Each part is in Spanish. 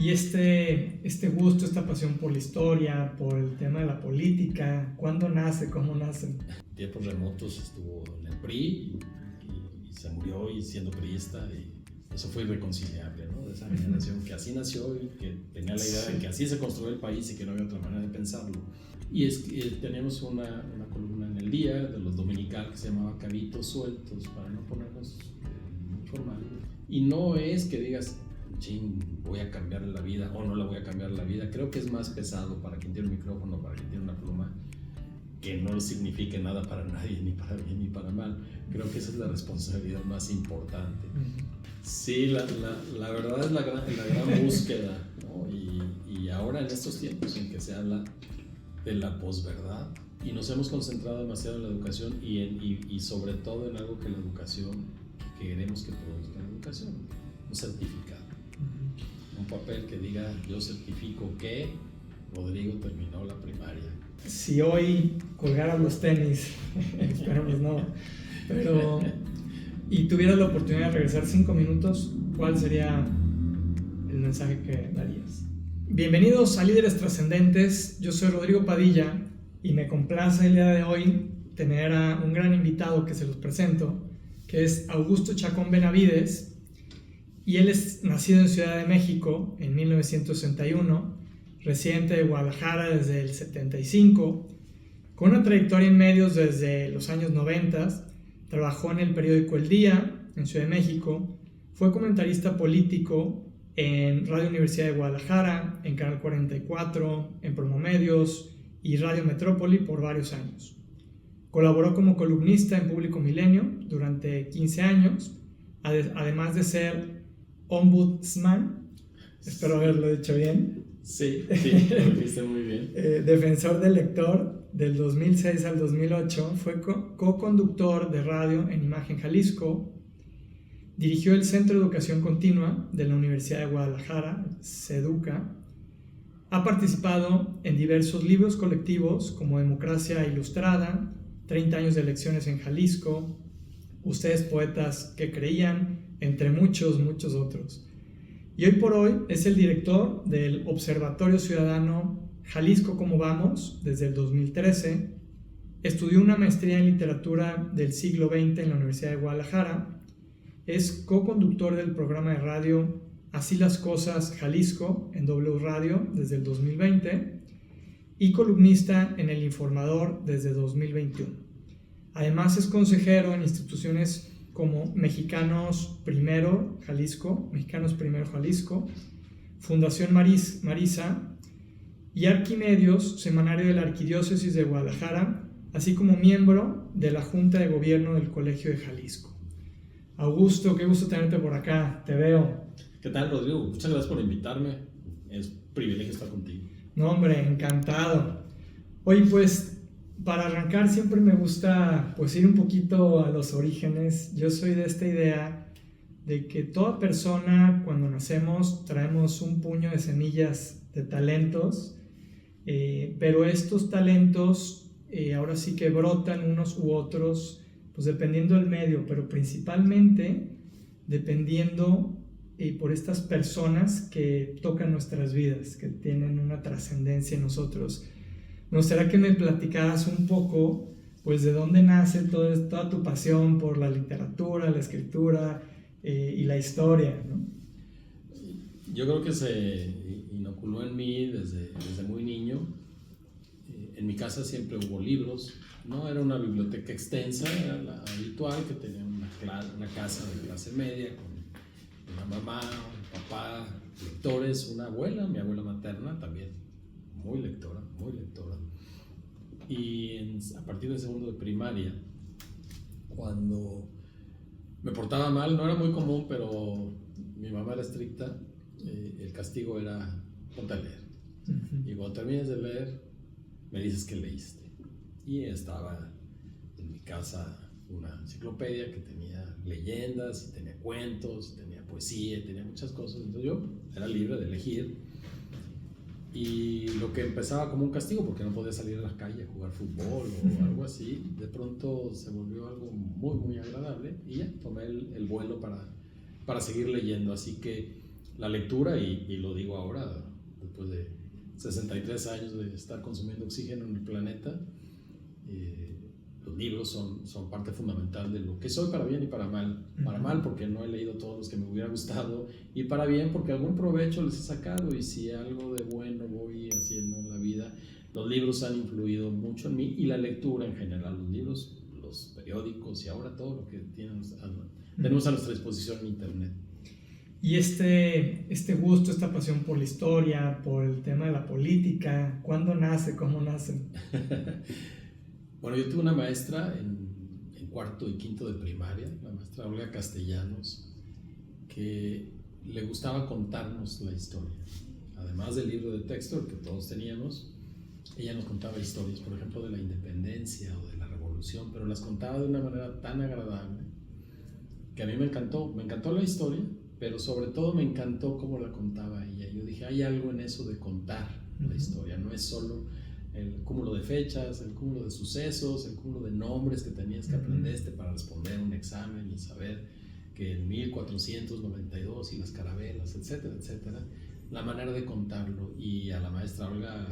Y este gusto, esta pasión por la historia, por el tema de la política, ¿cuándo nace? ¿Cómo nace? En tiempos remotos estuvo en el PRI y se murió y siendo priista, y eso fue irreconciliable, ¿no? De esa generación que así nació y que tenía la idea de que así se construyó el país y que no había otra manera de pensarlo. Y teníamos una columna en el día de los dominical que se llamaba Cabitos Sueltos, para no ponernos muy formal. Y no es que digas, voy a cambiar la vida o no la voy a cambiar la vida. Creo que es más pesado para quien tiene un micrófono, para quien tiene una pluma, que no signifique nada para nadie, ni para bien ni para mal. Creo que esa es la responsabilidad más importante. Sí, la verdad es la gran búsqueda, ¿no? Y ahora en estos tiempos en que se habla de la posverdad y nos hemos concentrado demasiado en la educación y sobre todo en algo que la educación, que queremos que produzca la educación, un certificado. Un papel que diga, yo certifico que Rodrigo terminó la primaria. Si hoy colgaras los tenis, esperemos no, pero y tuvieras la oportunidad de regresar 5 minutos, ¿cuál sería el mensaje que darías? Bienvenidos a Líderes Trascendentes, yo soy Rodrigo Padilla y me complace el día de hoy tener a un gran invitado que se los presento, que es Augusto Chacón Benavides. Y él es nacido en Ciudad de México en 1961, residente de Guadalajara desde el 75, con una trayectoria en medios desde los años 90, trabajó en el periódico El Día en Ciudad de México, fue comentarista político en Radio Universidad de Guadalajara, en Canal 44, en Promomedios y Radio Metrópoli por varios años. Colaboró como columnista en Público Milenio durante 15 años, además de ser ombudsman, espero haberlo dicho bien. Sí, lo dijiste muy bien. Defensor del lector del 2006 al 2008, fue co-conductor de radio en Imagen Jalisco, dirigió el Centro de Educación Continua de la Universidad de Guadalajara, CEDUCA, ha participado en diversos libros colectivos como Democracia Ilustrada, 30 años de elecciones en Jalisco, Ustedes poetas que creían, entre muchos otros. Y hoy por hoy es el director del Observatorio Ciudadano Jalisco Cómo Vamos desde el 2013. Estudió una maestría en literatura del siglo XX en la Universidad de Guadalajara. Es co-conductor del programa de radio Así las Cosas Jalisco en W Radio desde el 2020 y columnista en El Informador desde 2021. Además es consejero en instituciones como Mexicanos Primero Jalisco, Fundación Marisa y Arquimedios, semanario de la Arquidiócesis de Guadalajara, así como miembro de la Junta de Gobierno del Colegio de Jalisco. Augusto, qué gusto tenerte por acá, te veo. ¿Qué tal, Rodrigo? Muchas gracias por invitarme, es un privilegio estar contigo. No, hombre, encantado. Oye, pues para arrancar siempre me gusta pues ir un poquito a los orígenes. Yo soy de esta idea de que toda persona cuando nacemos traemos un puño de semillas de talentos, pero estos talentos ahora sí que brotan unos u otros, pues dependiendo del medio, pero principalmente dependiendo por estas personas que tocan nuestras vidas, que tienen una trascendencia en nosotros. Me gustaría que me platicaras un poco, pues, de dónde nace toda tu pasión por la literatura, la escritura y la historia, ¿no? Yo creo que se inoculó en mí desde muy niño. En mi casa siempre hubo libros. No era una biblioteca extensa, era la habitual, que tenía una casa de clase media con una mamá, un papá, lectores, una abuela, mi abuela materna también. Muy lectora. Y a partir de segundo de primaria, cuando me portaba mal, no era muy común, pero mi mamá era estricta, el castigo era ponte a leer. Y cuando termines de leer, me dices que leíste. Y estaba en mi casa una enciclopedia que tenía leyendas, y tenía cuentos, y tenía poesía, y tenía muchas cosas. Entonces yo era libre de elegir. Y lo que empezaba como un castigo, porque no podía salir a la calle a jugar fútbol o algo así, de pronto se volvió algo muy agradable y ya tomé el vuelo para seguir leyendo. Así que la lectura, y lo digo ahora, después de 63 años de estar consumiendo oxígeno en el planeta, los libros son parte fundamental de lo que soy, para bien y para mal. Para mal porque no he leído todos los que me hubiera gustado, y para bien porque algún provecho les he sacado, y si algo de bueno voy haciendo en la vida. Los libros han influido mucho en mí, y la lectura en general, los libros, los periódicos y ahora todo lo que tenemos a nuestra disposición en internet. Y este gusto, esta pasión por la historia, por el tema de la política, ¿cuándo nace? ¿Cómo nace? Bueno, yo tuve una maestra en cuarto y quinto de primaria, la maestra Olga Castellanos, que le gustaba contarnos la historia. Además del libro de texto, el que todos teníamos, ella nos contaba historias, por ejemplo, de la independencia o de la revolución, pero las contaba de una manera tan agradable que a mí me encantó la historia, pero sobre todo me encantó cómo la contaba ella. Yo dije, hay algo en eso de contar la historia, no es solo el cúmulo de fechas, el cúmulo de sucesos, el cúmulo de nombres que tenías que aprenderte para responder un examen y saber que en 1492 y las carabelas, etcétera, etcétera. La manera de contarlo, y a la maestra Olga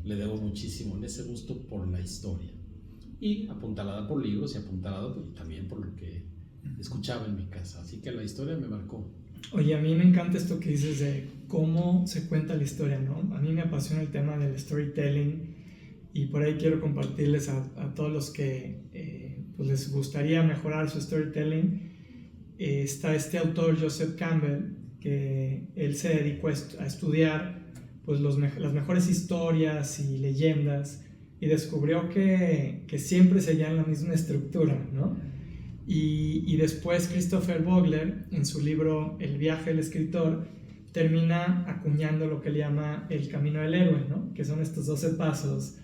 le debo muchísimo en ese gusto por la historia, y apuntalada por libros, y apuntalada también por lo que escuchaba en mi casa, así que la historia me marcó. Oye, a mí me encanta esto que dices de cómo se cuenta la historia, ¿no? A mí me apasiona el tema del storytelling, y por ahí quiero compartirles a todos los que pues les gustaría mejorar su storytelling. Está este autor, Joseph Campbell, que él se dedicó a estudiar pues las mejores historias y leyendas, y descubrió que siempre seguían la misma estructura, ¿no? Y después Christopher Vogler, en su libro El viaje del escritor, termina acuñando lo que él llama el camino del héroe, ¿no? Que son estos 12 pasos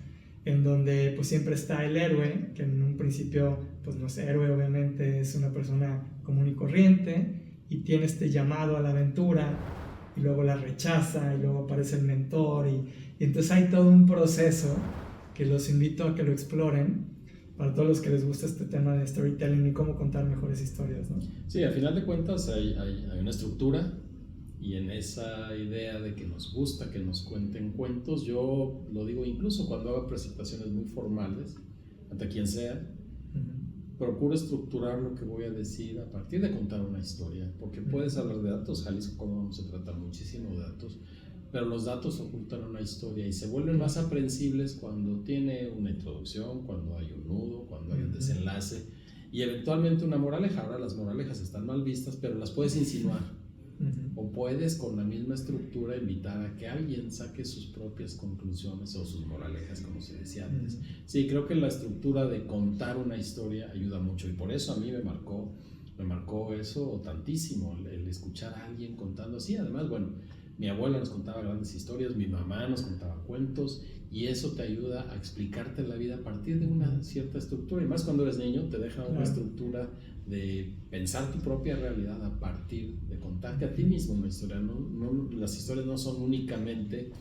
en donde pues siempre está el héroe, que en un principio pues no es héroe, obviamente es una persona común y corriente, y tiene este llamado a la aventura, y luego la rechaza, y luego aparece el mentor, y entonces hay todo un proceso que los invito a que lo exploren, para todos los que les gusta este tema de storytelling y cómo contar mejores historias, ¿no? Sí, al final de cuentas hay una estructura, y en esa idea de que nos gusta que nos cuenten cuentos, yo lo digo incluso cuando hago presentaciones muy formales, ante quien sea, procuro estructurar lo que voy a decir a partir de contar una historia, porque puedes hablar de datos. Jalisco, como vamos a tratar muchísimo de datos, pero los datos ocultan una historia y se vuelven más aprehensibles cuando tiene una introducción, cuando hay un nudo, cuando hay un desenlace y eventualmente una moraleja. Ahora las moralejas están mal vistas, pero las puedes insinuar. O puedes con la misma estructura invitar a que alguien saque sus propias conclusiones o sus moralejas, como se decía antes. Sí, creo que la estructura de contar una historia ayuda mucho, y por eso a mí me marcó eso tantísimo, el escuchar a alguien contando así. Además, bueno, mi abuela nos contaba grandes historias, mi mamá nos contaba cuentos, y eso te ayuda a explicarte la vida a partir de una cierta estructura, y más cuando eres niño te deja una estructura de pensar tu propia realidad a partir de contarte a ti mismo una historia. Las historias no son únicamente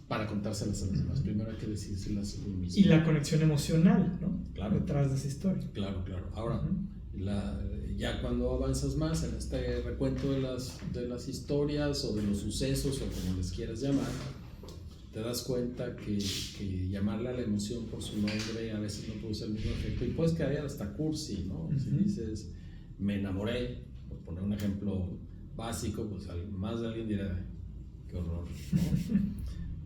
para contárselas a los demás, primero hay que decírselas a uno mismo. Y la conexión emocional, ¿no? Claro. Detrás de esa historia. Claro. Ahora, ya cuando avanzas más en este recuento de las historias o de los sucesos o como les quieras llamar, te das cuenta que llamarle a la emoción por su nombre a veces no produce el mismo efecto, y puedes caer hasta cursi, ¿no? Si dices, me enamoré, por poner un ejemplo básico, pues más de alguien dirá, qué horror, ¿no?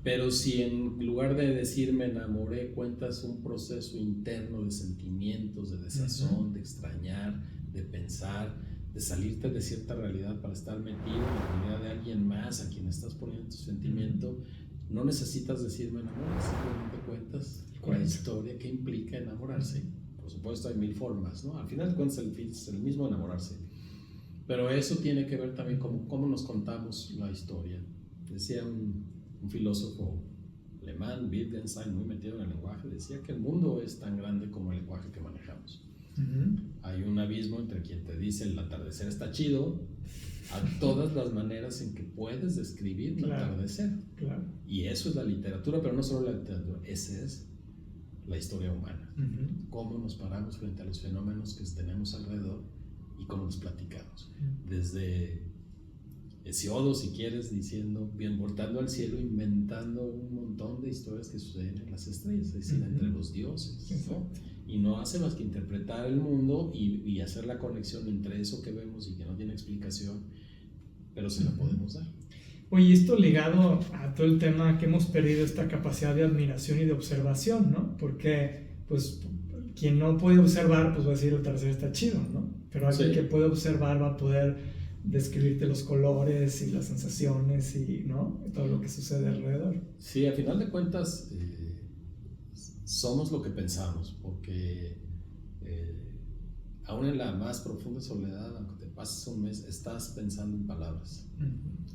Pero si en lugar de decir me enamoré, cuentas un proceso interno de sentimientos, de desazón, de extrañar, de pensar, de salirte de cierta realidad para estar metido en la realidad de alguien más a quien estás poniendo tu sentimiento, no necesitas decir me enamoré, simplemente cuentas la historia que implica enamorarse. Por supuesto hay mil formas, ¿no? Al final de cuentas es el mismo enamorarse, pero eso tiene que ver también con cómo nos contamos la historia. Decía un filósofo alemán, Wittgenstein, muy metido en el lenguaje, decía que el mundo es tan grande como el lenguaje que manejamos. Hay un abismo entre quien te dice el atardecer está chido, a todas las maneras en que puedes describir un atardecer. Claro. Y eso es la literatura, pero no solo la literatura, esa es la historia humana. Cómo nos paramos frente a los fenómenos que tenemos alrededor y cómo los platicamos. Desde Hesiodo, si quieres, diciendo, bien, voltando al cielo, inventando un montón de historias que suceden en las estrellas, es decir, entre los dioses, ¿no? Y no hace más que interpretar el mundo y hacer la conexión entre eso que vemos y que no tiene explicación, pero se la podemos dar. Oye, esto ligado a todo el tema que hemos perdido esta capacidad de admiración y de observación, ¿no? Porque, pues, quien no puede observar, pues va a decir el tercero está chido, ¿no? Pero alguien que puede observar va a poder describirte los colores y las sensaciones y, ¿no? Todo lo que sucede alrededor. Sí, a final de cuentas, somos lo que pensamos, porque aún en la más profunda soledad, aunque te pases un mes, estás pensando en palabras.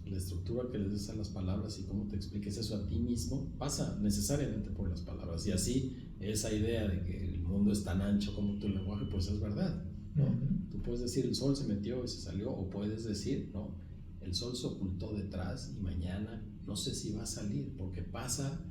La estructura que le des a las palabras y cómo te expliques eso a ti mismo pasa necesariamente por las palabras. Y así, esa idea de que el mundo es tan ancho como tu lenguaje, pues es verdad, ¿no? Tú puedes decir, el sol se metió y se salió, o puedes decir, no, el sol se ocultó detrás y mañana no sé si va a salir, porque pasa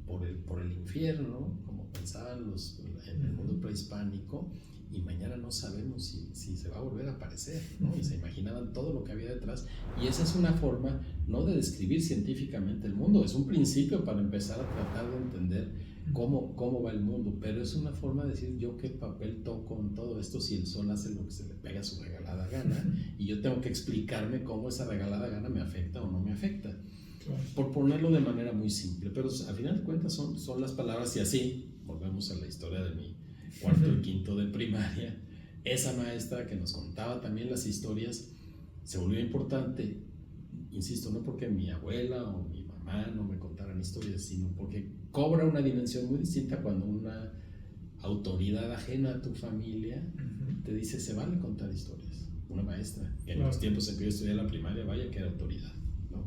por el infierno, como pensaban en el mundo prehispánico, y mañana no sabemos si se va a volver a aparecer, ¿no? Y se imaginaban todo lo que había detrás, y esa es una forma no de describir científicamente el mundo, es un principio para empezar a tratar de entender cómo va el mundo, pero es una forma de decir, yo qué papel toco en todo esto si el sol hace lo que se le pega a su regalada gana, y yo tengo que explicarme cómo esa regalada gana me afecta o no me afecta. Por ponerlo de manera muy simple, pero al final de cuentas son las palabras. Y así, volvemos a la historia de mi cuarto y quinto de primaria, esa maestra que nos contaba también las historias se volvió importante, insisto, no porque mi abuela o mi mamá no me contaran historias, sino porque cobra una dimensión muy distinta cuando una autoridad ajena a tu familia te dice, se vale contar historias. Una maestra, que en los tiempos en que yo estudié la primaria, vaya que era autoridad, ¿no?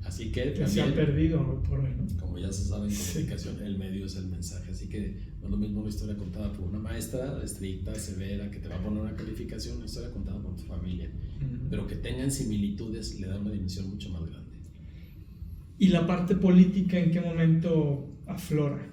Así que también, se ha perdido por hoy, ¿no? Como ya se sabe en comunicación, el medio es el mensaje, así que no es lo mismo una historia contada por una maestra estricta, severa, que te va a poner una calificación, una historia contada por tu familia, pero que tengan similitudes le da una dimensión mucho más grande. ¿Y la parte política en qué momento aflora?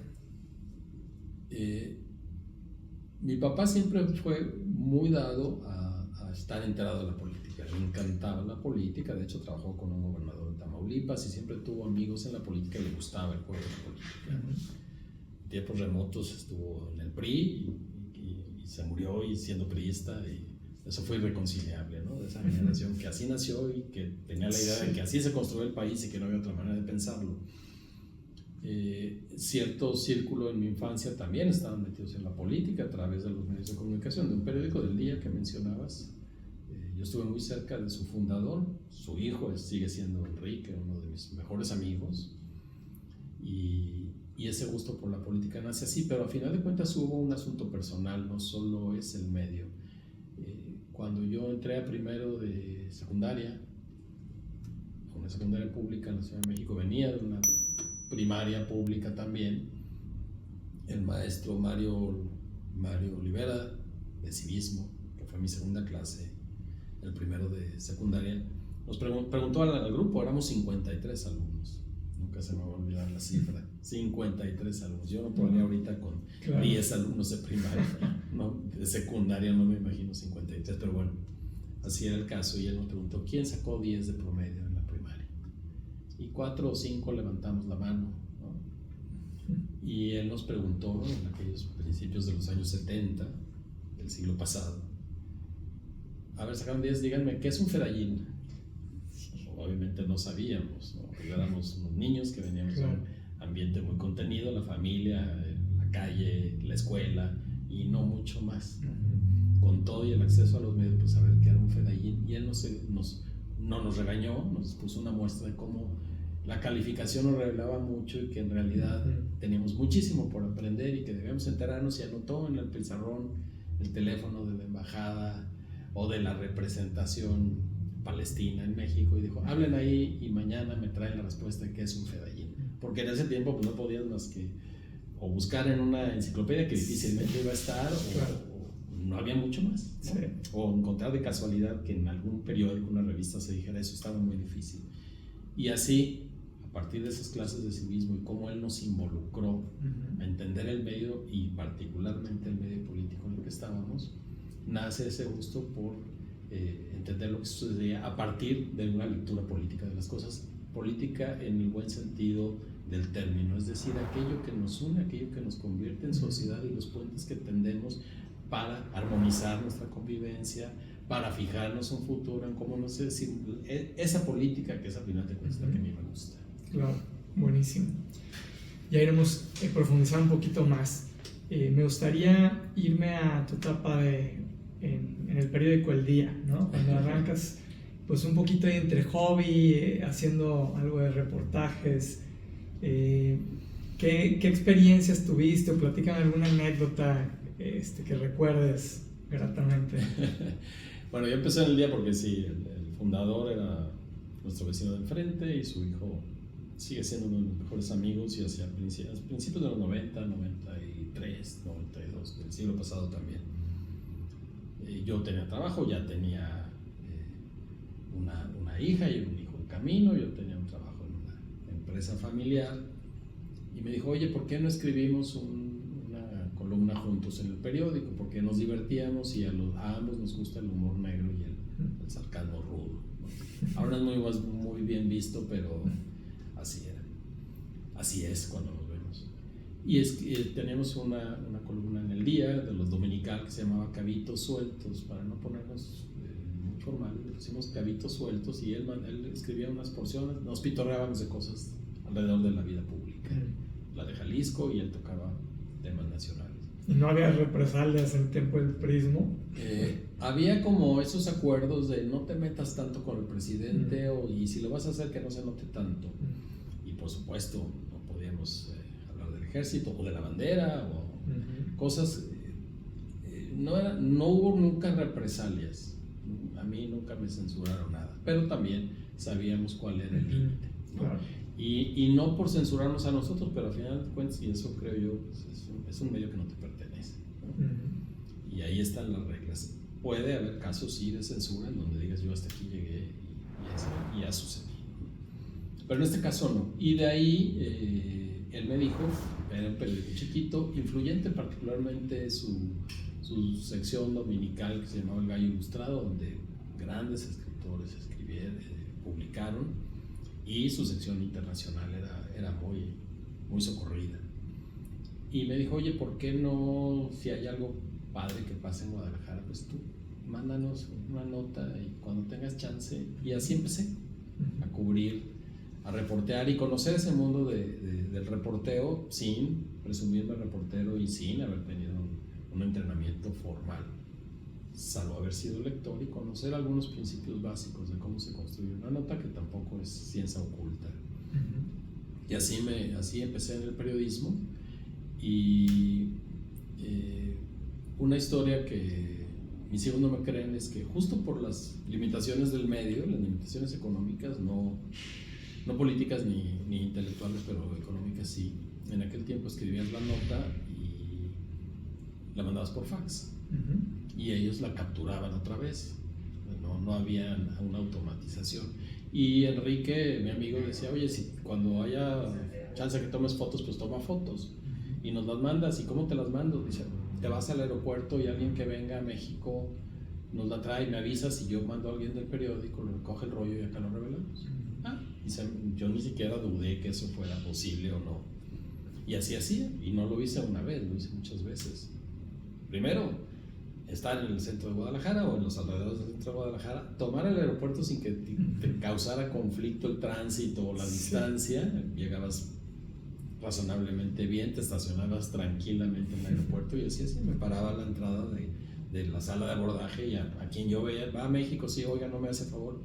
Mi papá siempre fue muy dado a estar enterado de la política, le encantaba la política, de hecho trabajó con un gobernador de Tamaulipas y siempre tuvo amigos en la política y le gustaba el juego de la política. En tiempos remotos estuvo en el PRI y se murió y siendo priista, y eso fue irreconciliable, ¿no? De esa generación que así nació y que tenía la idea de que así se construyó el país y que no había otra manera de pensarlo. Cierto círculo en mi infancia también estaban metidos en la política a través de los medios de comunicación, de un periódico del día que mencionabas. Yo estuve muy cerca de su fundador, su hijo sigue siendo Enrique, uno de mis mejores amigos, y ese gusto por la política nace así, pero a final de cuentas hubo un asunto personal, no solo es el medio. Cuando yo entré a primero de secundaria, una secundaria pública en la Ciudad de México, venía de una primaria pública también, el maestro Mario Olivera, de civismo, que fue mi segunda clase, el primero de secundaria, nos preguntó al grupo, éramos 53 alumnos, nunca se me va a olvidar la cifra, 53 alumnos, yo no podría ahorita con 10 alumnos de primaria, no, de secundaria no me imagino 53, pero bueno, así era el caso, y él nos preguntó, ¿quién sacó 10 de promedio en la primaria? Y 4 o 5 levantamos la mano, ¿no? Y él nos preguntó, en aquellos principios de los años 70 del siglo pasado, a ver, sacaron 10, díganme, ¿qué es un fedallín? Obviamente no sabíamos, ¿no? Éramos unos niños que veníamos de un ambiente muy contenido, la familia, la calle, la escuela y no mucho más. Con todo y el acceso a los medios, pues saber qué era un fedallín. Y él no nos regañó, nos puso una muestra de cómo la calificación nos revelaba mucho y que en realidad teníamos muchísimo por aprender y que debíamos enterarnos, y anotó en el pizarrón el teléfono de la embajada o de la representación palestina en México y dijo, hablen ahí y mañana me traen la respuesta de qué es un fedallín, porque en ese tiempo pues no podías más que o buscar en una enciclopedia que difícilmente iba a estar o no había mucho más, ¿no? O encontrar de casualidad que en algún periódico, una revista se dijera eso, estaba muy difícil. Y así, a partir de esas clases de civismo y cómo él nos involucró a entender el medio y particularmente el medio político en el que estábamos, nace ese gusto por entender lo que sucedía a partir de una lectura política de las cosas, política en el buen sentido del término, es decir, aquello que nos une, aquello que nos convierte en sociedad y los puentes que tendemos para armonizar nuestra convivencia, para fijarnos un futuro en cómo, no sé decir, esa política que es al final de cuentas la que a mí me gusta. Claro, buenísimo. Ya iremos a profundizar un poquito más. Me gustaría irme a tu etapa en el periódico El Día, ¿no? Cuando arrancas pues un poquito ahí entre hobby, haciendo algo de reportajes. ¿Qué experiencias tuviste o platícame alguna anécdota que recuerdes gratamente? Bueno, yo empecé en El Día porque sí, el fundador era nuestro vecino del frente y su hijo sigue siendo uno de los mejores amigos y hacia principios de los 90, 93, 92, del siglo pasado también. Yo tenía trabajo, ya tenía una hija y un hijo en camino, yo tenía un trabajo en una empresa familiar y me dijo, oye, ¿por qué no escribimos una columna juntos en el periódico? Porque nos divertíamos y a ambos nos gusta el humor negro y el sarcasmo rudo, ¿no? Ahora no es muy bien visto, pero así era. Así es cuando nos vemos. Y teníamos una columna en El Día de los dominical que se llamaba Cabitos Sueltos, para no ponernos muy formales, le pusimos Cabitos Sueltos y él escribía unas porciones, nos pitorreábamos de cosas alrededor de la vida pública, la de Jalisco, y él tocaba temas nacionales. ¿Y no había represalias en tiempo del prismo? Había como esos acuerdos de no te metas tanto con el presidente y si lo vas a hacer que no se note tanto. Y por supuesto no podíamos hablar del ejército o de la bandera o cosas. No hubo nunca represalias. A mí nunca me censuraron nada, pero también sabíamos cuál era el límite, ¿no? Claro. Y no por censurarnos a nosotros, pero al final de cuentas, y eso creo yo, pues es un medio que no te pertenece, ¿no? Y ahí están las reglas. Puede haber casos sí de censura en donde digas yo hasta aquí llegué y ya sucedió, ¿no? Pero en este caso no. Y de ahí él me dijo, era un periódico chiquito, influyente, particularmente su sección dominical que se llamaba El Gallo Ilustrado, donde grandes escritores publicaron, y su sección internacional era muy socorrida. Y me dijo, oye, ¿por qué no, si hay algo padre que pase en Guadalajara, pues tú mándanos una nota y cuando tengas chance? Y así empecé a cubrir, a reportear y conocer ese mundo del reporteo sin presumirme reportero y sin haber tenido un entrenamiento formal, salvo haber sido lector y conocer algunos principios básicos de cómo se construye una nota, que tampoco es ciencia oculta. Y así empecé en el periodismo. Y una historia que mis hijos no me creen es que justo por las limitaciones del medio, las limitaciones económicas, no políticas ni intelectuales, pero económicas sí, en aquel tiempo escribías la nota y la mandabas por fax. Y ellos la capturaban otra vez, no había una automatización. Y Enrique, mi amigo, decía, oye, si cuando haya chance que tomes fotos, pues toma fotos y nos las mandas. ¿Y cómo te las mando? Dice, te vas al aeropuerto y alguien que venga a México nos la trae, me avisas y yo mando a alguien del periódico, lo recoge el rollo y acá lo revelamos. Yo ni siquiera dudé que eso fuera posible o no. Y así hacía, y no lo hice una vez, lo hice muchas veces. Primero, estar en el centro de Guadalajara o en los alrededores del centro de Guadalajara, tomar el aeropuerto sin que te causara conflicto el tránsito o la distancia, llegabas razonablemente bien, te estacionabas tranquilamente en el aeropuerto y así me paraba a la entrada de la sala de abordaje y a quien yo veía, va a México, sí, oiga, no me hace favor,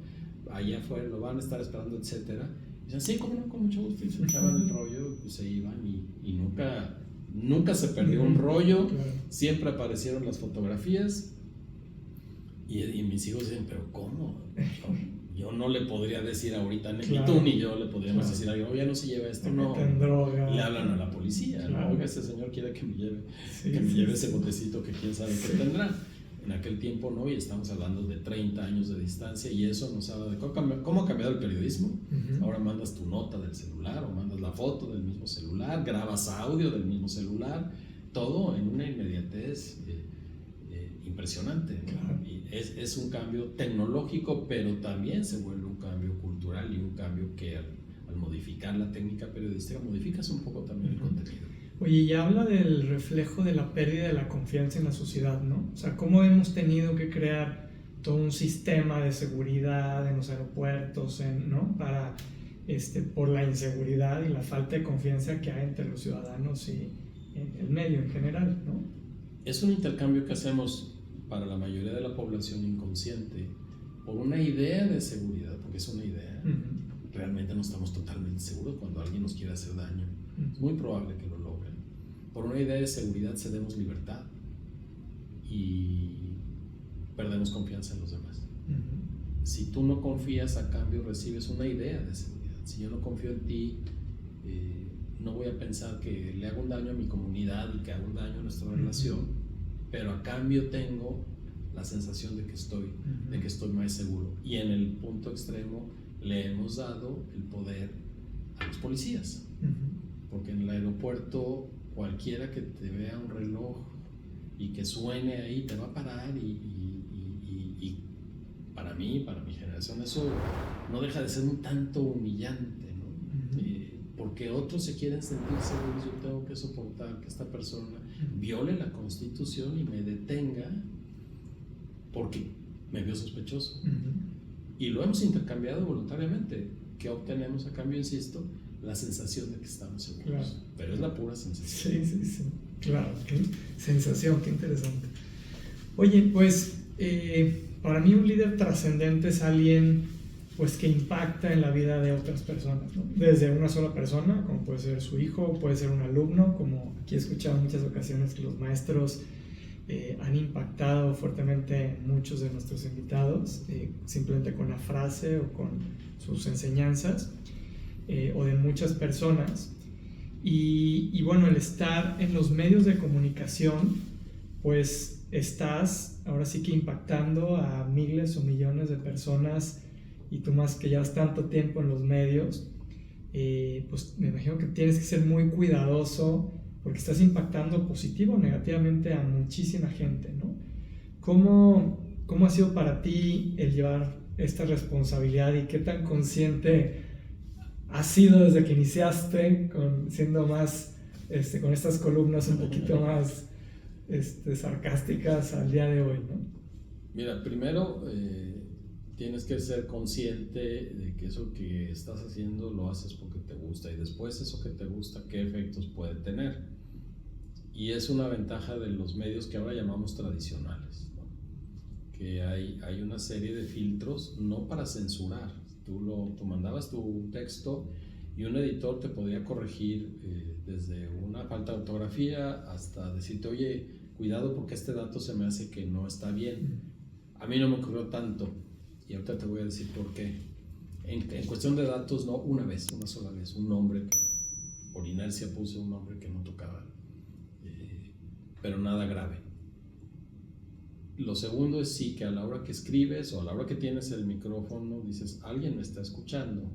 allá afuera lo van a estar esperando, etcétera. Y decían, sí, cómo no, con mucho gusto, y se echaban el rollo y se iban y nunca se perdió un rollo, siempre aparecieron las fotografías y mis hijos dicen, pero ¿cómo? Yo no le podría decir ahorita, ni tú ni yo le podríamos decir a alguien, oye, no se lleva esto, no, le hablan a la policía, ¿no? Oiga, este señor quiere que me lleve ese botecito que quién sabe qué tendrá. En aquel tiempo no, y estamos hablando de 30 años de distancia, y eso nos habla de cómo ha cambiado el periodismo. Ahora mandas tu nota del celular o mandas la foto del mismo celular, grabas audio del mismo celular, todo en una inmediatez impresionante, ¿no? Claro. Y es un cambio tecnológico, pero también se vuelve un cambio cultural y un cambio que al modificar la técnica periodística modificas un poco también el contenido. Oye, y habla del reflejo de la pérdida de la confianza en la sociedad, ¿no? O sea, cómo hemos tenido que crear todo un sistema de seguridad en los aeropuertos, ¿no? Para, por la inseguridad y la falta de confianza que hay entre los ciudadanos y en el medio en general, ¿no? Es un intercambio que hacemos para la mayoría de la población inconsciente por una idea de seguridad, porque es una idea. Realmente no estamos totalmente seguros cuando alguien nos quiere hacer daño. Es muy probable que lo logren. Por una idea de seguridad cedemos libertad y perdemos confianza en los demás. Si tú no confías, a cambio recibes una idea de seguridad. Si yo no confío en ti, no voy a pensar que le hago un daño a mi comunidad y que hago un daño a nuestra relación, pero a cambio tengo la sensación de que estoy más seguro. Y en el punto extremo le hemos dado el poder a los policías, porque en el aeropuerto cualquiera que te vea un reloj y que suene ahí te va a parar y para mí, para mi generación, eso no deja de ser un tanto humillante, ¿no? Porque otros se quieren sentir seguros. Yo tengo que soportar que esta persona viole la Constitución y me detenga porque me vio sospechoso. Y lo hemos intercambiado voluntariamente. ¿Qué obtenemos a cambio? Insisto, la sensación de que estamos seguros. Claro. Pero es la pura sensación. Sí. Claro, qué sensación, qué interesante. Oye, pues para mí un líder trascendente es alguien pues que impacta en la vida de otras personas, ¿no? Desde una sola persona, como puede ser su hijo, puede ser un alumno, como aquí he escuchado en muchas ocasiones que los maestros han impactado fuertemente muchos de nuestros invitados, simplemente con la frase o con sus enseñanzas, o de muchas personas. Y bueno, el estar en los medios de comunicación, pues estás ahora sí que impactando a miles o millones de personas, y tú más que llevas tanto tiempo en los medios, pues me imagino que tienes que ser muy cuidadoso porque estás impactando positivo o negativamente a muchísima gente, ¿no? ¿Cómo ha sido para ti el llevar esta responsabilidad y qué tan consciente has sido desde que iniciaste siendo más, con estas columnas un poquito más sarcásticas al día de hoy, ¿no? Mira, primero tienes que ser consciente de que eso que estás haciendo lo haces porque te gusta, y después eso que te gusta, qué efectos puede tener. Y es una ventaja de los medios que ahora llamamos tradicionales, ¿no? Que hay una serie de filtros, no para censurar. Tú mandabas tu texto y un editor te podía corregir desde una falta de ortografía hasta decirte, oye, cuidado porque este dato se me hace que no está bien. A mí no me ocurrió tanto, y ahorita te voy a decir por qué. En cuestión de datos, no, una sola vez, un nombre que por inercia puse un nombre que no tocaba, pero nada grave. Lo segundo es sí, que a la hora que escribes o a la hora que tienes el micrófono dices, alguien me está escuchando.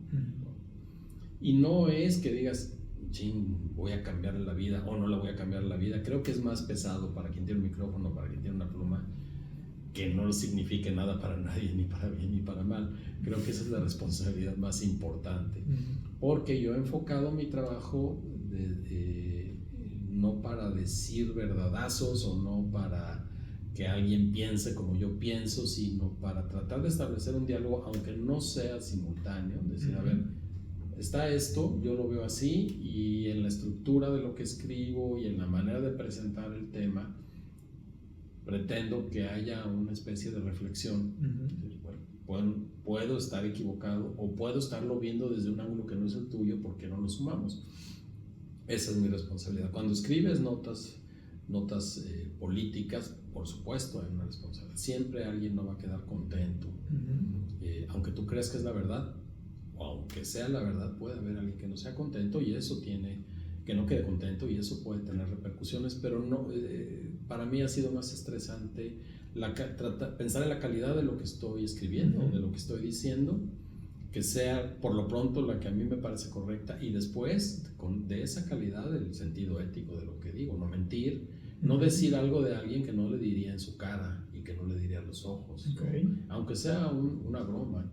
Y no es que digas, ching, voy a cambiar la vida o no la voy a cambiar la vida. Creo que es más pesado para quien tiene un micrófono, para quien tiene una pluma, que no signifique nada para nadie, ni para bien ni para mal. Creo que esa es la responsabilidad más importante, porque yo he enfocado mi trabajo no para decir verdadazos o no para que alguien piense como yo pienso, sino para tratar de establecer un diálogo, aunque no sea simultáneo, decir, a ver, está esto, yo lo veo así, y en la estructura de lo que escribo y en la manera de presentar el tema, pretendo que haya una especie de reflexión. Bueno, puedo estar equivocado o puedo estarlo viendo desde un ángulo que no es el tuyo, ¿por qué no lo sumamos? Esa es mi responsabilidad. Cuando escribes notas políticas, por supuesto hay una responsabilidad. Siempre alguien no va a quedar contento. Aunque tú creas que es la verdad, o aunque sea la verdad, puede haber alguien que no sea contento, y eso que no quede contento, y eso puede tener repercusiones, pero no, para mí ha sido más estresante pensar en la calidad de lo que estoy escribiendo, de lo que estoy diciendo, que sea por lo pronto la que a mí me parece correcta, y después de esa calidad del sentido ético de lo que digo, no mentir, No decir algo de alguien que no le diría en su cara y que no le diría a los ojos, Okay. ¿no? Aunque sea una broma.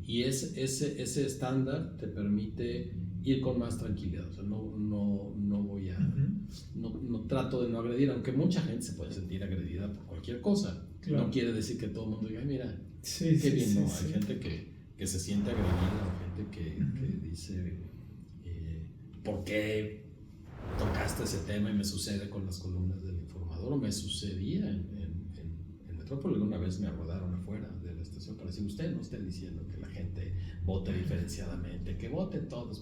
Y ese estándar te permite ir con más tranquilidad. O sea, no voy a... No trato de no agredir, aunque mucha gente se puede sentir agredida por cualquier cosa. Claro. No quiere decir que todo el mundo diga, "Ay, mira, Sí, qué sí, bien", sí, ¿no? sí. Hay gente que se siente agredida, hay gente que dice, ¿por qué tocaste ese tema? Y me sucede con las columnas del Informador, o me sucedía en Metrópoli. Una vez me abordaron afuera de la estación para decir, usted no esté diciendo que la gente vote diferenciadamente, que voten todos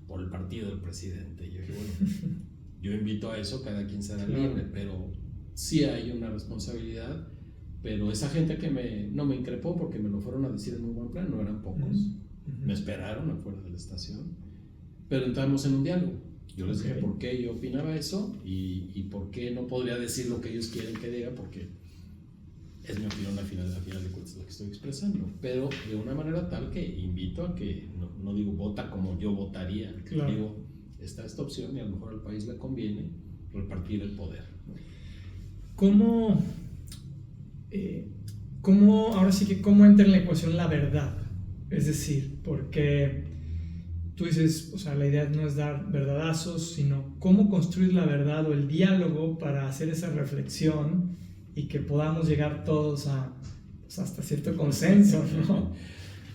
por el partido del presidente. Y yo dije, bueno, yo invito a eso, cada quien será libre, pero sí hay una responsabilidad. Pero esa gente que no me increpó, porque me lo fueron a decir en muy buen plan, no eran pocos, me esperaron afuera de la estación, pero entramos en un diálogo. Yo les dije por qué yo opinaba eso y por qué no podría decir lo que ellos quieren que diga, porque es mi opinión al final de cuentas lo que estoy expresando, pero de una manera tal que invito a que, no digo vota como yo votaría, digo, está esta opción y a lo mejor al país le conviene repartir el poder. ¿Cómo ahora sí que cómo entra en la ecuación la verdad? Es decir, porque tú dices, o sea, la idea no es dar verdadazos, sino cómo construir la verdad o el diálogo para hacer esa reflexión y que podamos llegar todos a, pues, hasta cierto consenso, ¿no?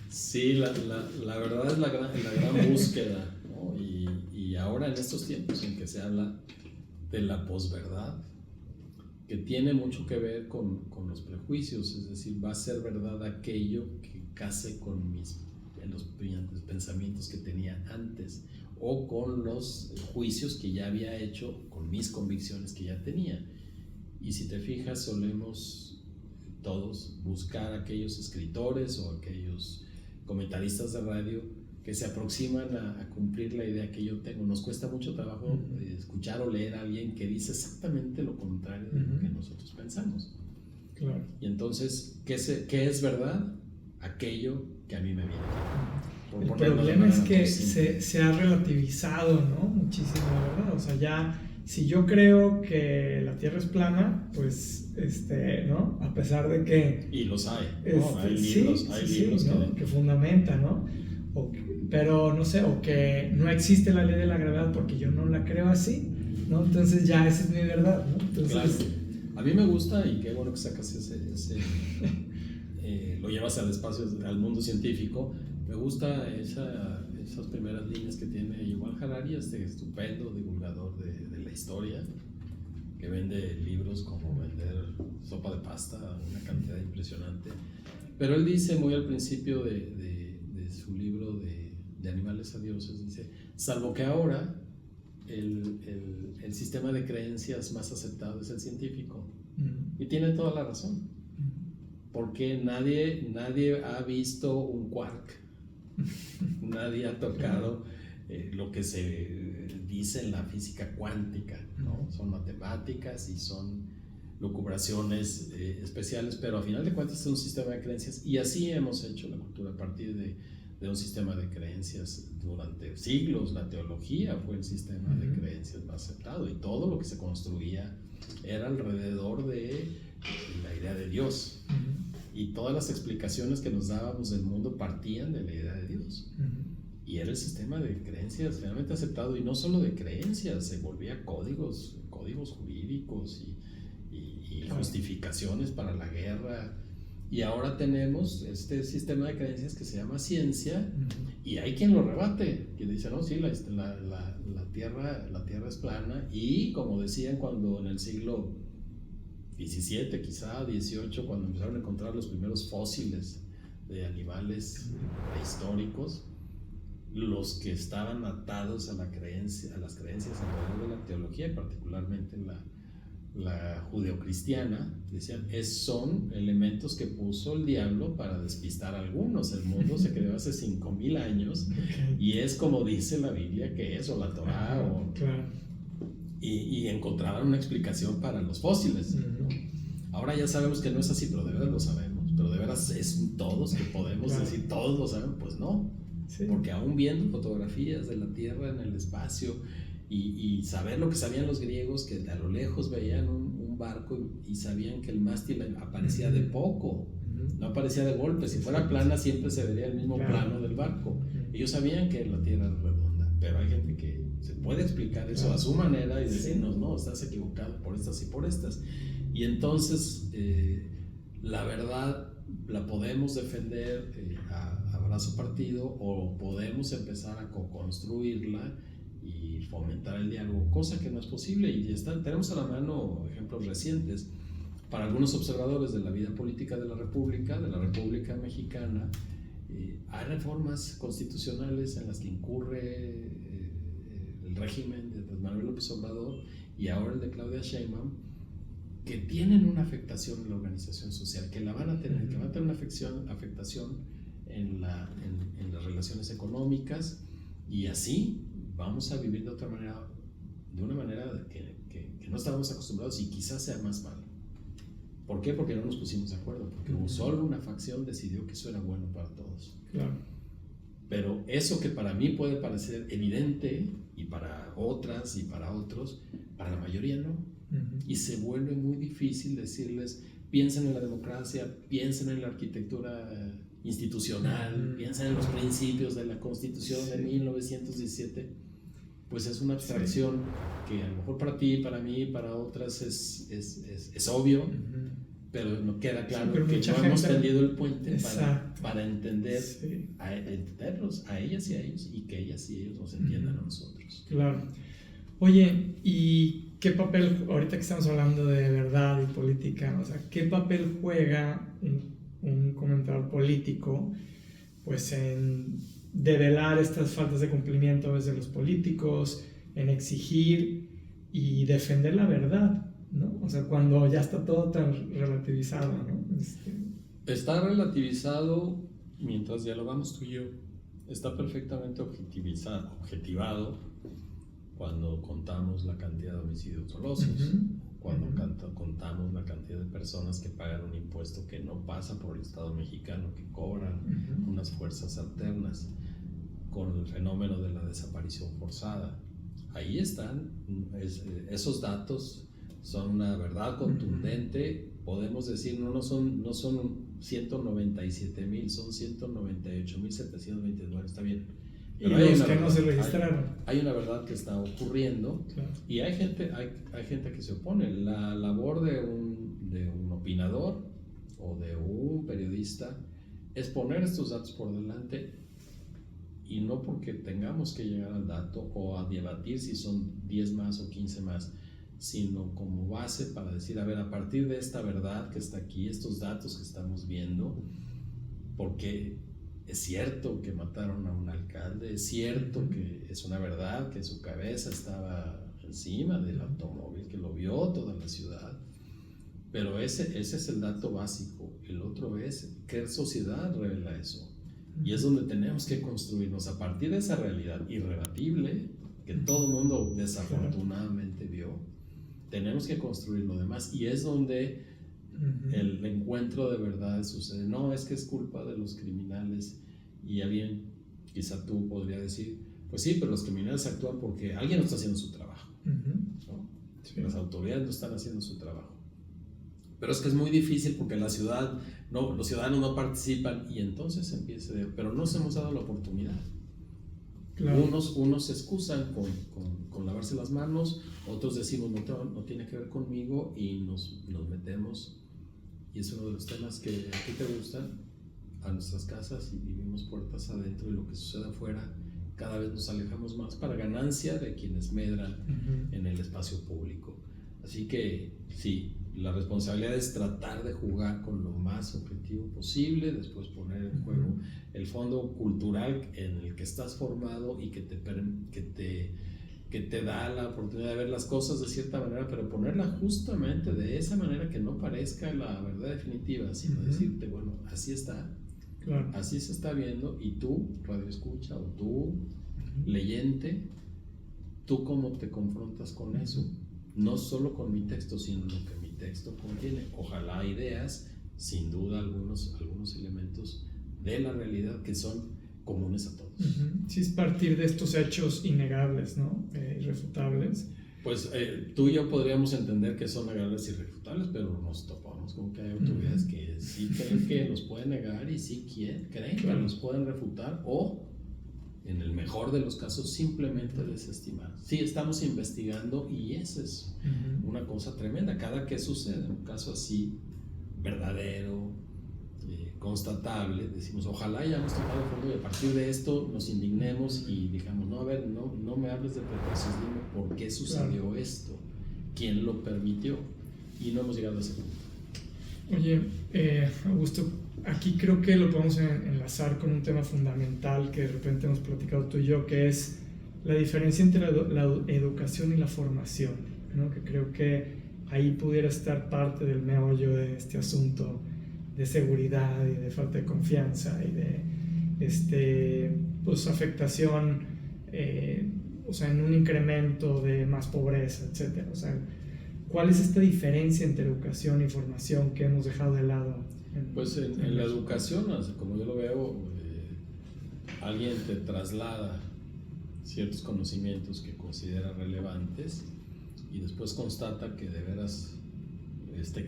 Sí, la verdad es la gran búsqueda, ¿no? Y ahora en estos tiempos en que se habla de la posverdad, que tiene mucho que ver con los prejuicios, es decir, va a ser verdad aquello que case con los pensamientos que tenía antes, o con los juicios que ya había hecho, con mis convicciones que ya tenía. Y si te fijas, solemos todos buscar aquellos escritores o aquellos comentaristas de radio que se aproximan a cumplir la idea que yo tengo. Nos cuesta mucho trabajo escuchar o leer a alguien que dice exactamente lo contrario de lo que nosotros pensamos. Claro. Y entonces, ¿qué es verdad? Aquello que a mí me viene. El problema es que se ha relativizado, ¿no? Muchísimo, la verdad. O sea, ya, si yo creo que la Tierra es plana, pues, ¿no? A pesar de que... Y los hay, ¿no? Hay libros, ¿no? que fundamentan, ¿no? Pero no sé, o que no existe la ley de la gravedad porque yo no la creo así, ¿no? Entonces ya esa es mi verdad, ¿no? Entonces, claro. A mí me gusta, y qué bueno que sacas ese lo llevas al espacio, al mundo científico. Me gusta esas primeras líneas que tiene Yuval Harari, estupendo divulgador de la historia, que vende libros como vender sopa de pasta, una cantidad impresionante. Pero él dice muy al principio de su libro de Animales a Dioses, dice, salvo que ahora el sistema de creencias más aceptado es el científico. Y tiene toda la razón, porque nadie ha visto un quark, nadie ha tocado lo que se dice en la física cuántica, ¿no? Son matemáticas y son lucubraciones especiales, pero a final de cuentas es un sistema de creencias, y así hemos hecho la cultura a partir de un sistema de creencias durante siglos. La teología fue el sistema de creencias más aceptado, y todo lo que se construía era alrededor de la idea de Dios, y todas las explicaciones que nos dábamos del mundo partían de la idea de Dios, y era el sistema de creencias realmente aceptado, y no solo de creencias, se volvía códigos jurídicos y justificaciones para la guerra. Y ahora tenemos este sistema de creencias que se llama ciencia, y hay quien lo rebate, quien dice, no, sí, la tierra es plana, y como decían cuando en el siglo XVII, quizá XVIII, cuando empezaron a encontrar los primeros fósiles de animales prehistóricos, los que estaban atados a las creencias alrededor de la teología, y particularmente la judeocristiana, decían, son elementos que puso el diablo para despistar a algunos. El mundo se creó hace 5,000 años, y es como dice la Biblia que es, o la Torá, y encontraban una explicación para los fósiles, ¿no? Ahora ya sabemos que no es así, pero de veras lo sabemos, pero de veras es todos que podemos decir, todos lo saben. Pues no, porque aún viendo fotografías de la Tierra en el espacio, y saber lo que sabían los griegos, que a lo lejos veían un barco y sabían que el mástil aparecía de poco, no aparecía de golpe. Si fuera plana siempre se vería el mismo plano del barco. Ellos sabían que la Tierra era redonda, pero hay gente que se puede explicar eso a su manera y decirnos, no, estás equivocado por estas y por estas. Y entonces la verdad la podemos defender a brazo partido, o podemos empezar a co-construirla y fomentar el diálogo, cosa que no es posible. Y tenemos a la mano ejemplos recientes. Para algunos observadores de la vida política de la República Mexicana, hay reformas constitucionales en las que incurre el régimen de Manuel López Obrador y ahora el de Claudia Sheinbaum, que tienen una afectación en la organización social, que van a tener una afectación en las relaciones económicas, y así vamos a vivir de una manera que no estábamos acostumbrados, y quizás sea más malo. ¿Por qué? Porque no nos pusimos de acuerdo, porque solo una facción decidió que eso era bueno para todos. Claro. Pero eso que para mí puede parecer evidente, y para otras y para otros, para la mayoría no. Y se vuelve muy difícil decirles, piensen en la democracia, piensen en la arquitectura institucional, piensen en los principios de la Constitución de 1917. Pues es una abstracción que a lo mejor para ti, para mí, para otras es obvio, pero no queda claro que no hemos tendido el puente para entender, entenderlos a ellas y a ellos, y que ellas y ellos nos entiendan a nosotros. Claro. Oye, ¿y qué papel, ahorita que estamos hablando de verdad y política, o sea, qué papel juega un comentador político, pues en develar estas faltas de cumplimiento a veces de los políticos, en exigir y defender la verdad, ¿no? O sea, cuando ya está todo tan relativizado, ¿no? Está relativizado mientras dialogamos tú y yo. Está perfectamente objetivado cuando contamos la cantidad de homicidios dolosos, cuando contamos la cantidad de personas que pagan un impuesto que no pasa por el Estado mexicano, que cobran unas fuerzas alternas, con el fenómeno de la desaparición forzada. Ahí están, esos datos son una verdad contundente. Podemos decir, no son 197,000, son 198,729, está bien. Pero y los que no se registraron. Hay una verdad que está ocurriendo, claro. Y hay gente que se opone. La labor de un opinador o de un periodista es poner estos datos por delante, y no porque tengamos que llegar al dato o a debatir si son 10 más o 15 más, sino como base para decir, a ver, a partir de esta verdad que está aquí, estos datos que estamos viendo, porque es cierto que mataron a un alcalde, es cierto que es una verdad que su cabeza estaba encima del automóvil, que lo vio toda la ciudad, pero ese es el dato básico. El otro es, ¿qué sociedad revela eso? Y es donde tenemos que construirnos a partir de esa realidad irrebatible que todo el mundo desafortunadamente vio. Tenemos que construir lo demás, y es donde el encuentro de verdades sucede. No es que es culpa de los criminales, y alguien, quizá tú podría decir, pues sí, pero los criminales actúan porque alguien no está haciendo su trabajo, ¿no? Sí. Las autoridades no están haciendo su trabajo. Pero es que es muy difícil porque los ciudadanos no participan, y entonces empieza, pero no nos hemos dado la oportunidad. Claro. Unos se excusan con lavarse las manos, otros decimos no tiene que ver conmigo, y nos metemos, y es uno de los temas que a ti te gustan, a nuestras casas, y vivimos puertas adentro, y lo que sucede afuera cada vez nos alejamos más para ganancia de quienes medran en el espacio público. Así que sí, la responsabilidad es tratar de jugar con lo más objetivo posible, después poner en juego el fondo cultural en el que estás formado y que te da la oportunidad de ver las cosas de cierta manera, pero ponerla justamente de esa manera que no parezca la verdad definitiva, sino decirte, bueno, así está, claro, así se está viendo, y tú, radio escucha, o tú, leyente, tú cómo te confrontas con eso. No solo con mi texto, sino lo que mi texto contiene. Ojalá ideas, sin duda algunos elementos de la realidad que son comunes a todos. Sí, es partir de estos hechos innegables, ¿no? Irrefutables. Pues tú y yo podríamos entender que son negables y irrefutables, pero nos topamos con que hay autoridades que sí creen que los pueden negar y sí creen que los pueden refutar, o en el mejor de los casos simplemente desestimar. Sí, estamos investigando y esa es una cosa tremenda. Cada que sucede un caso así, verdadero, constatable, decimos, ojalá hayamos tocado fondo y a partir de esto nos indignemos y digamos, no, a ver, no me hables de pretextos, dime por qué sucedió esto, quién lo permitió, y no hemos llegado a ese punto. Oye, Augusto, aquí creo que lo podemos enlazar con un tema fundamental que de repente hemos platicado tú y yo, que es la diferencia entre la educación y la formación, ¿no? Que creo que ahí pudiera estar parte del meollo de este asunto de seguridad y de falta de confianza y de pues afectación, o sea, en un incremento de más pobreza, etcétera. O sea, ¿cuál es esta diferencia entre educación y formación que hemos dejado de lado? Pues en la educación, como yo lo veo, alguien te traslada ciertos conocimientos que considera relevantes y después constata que de veras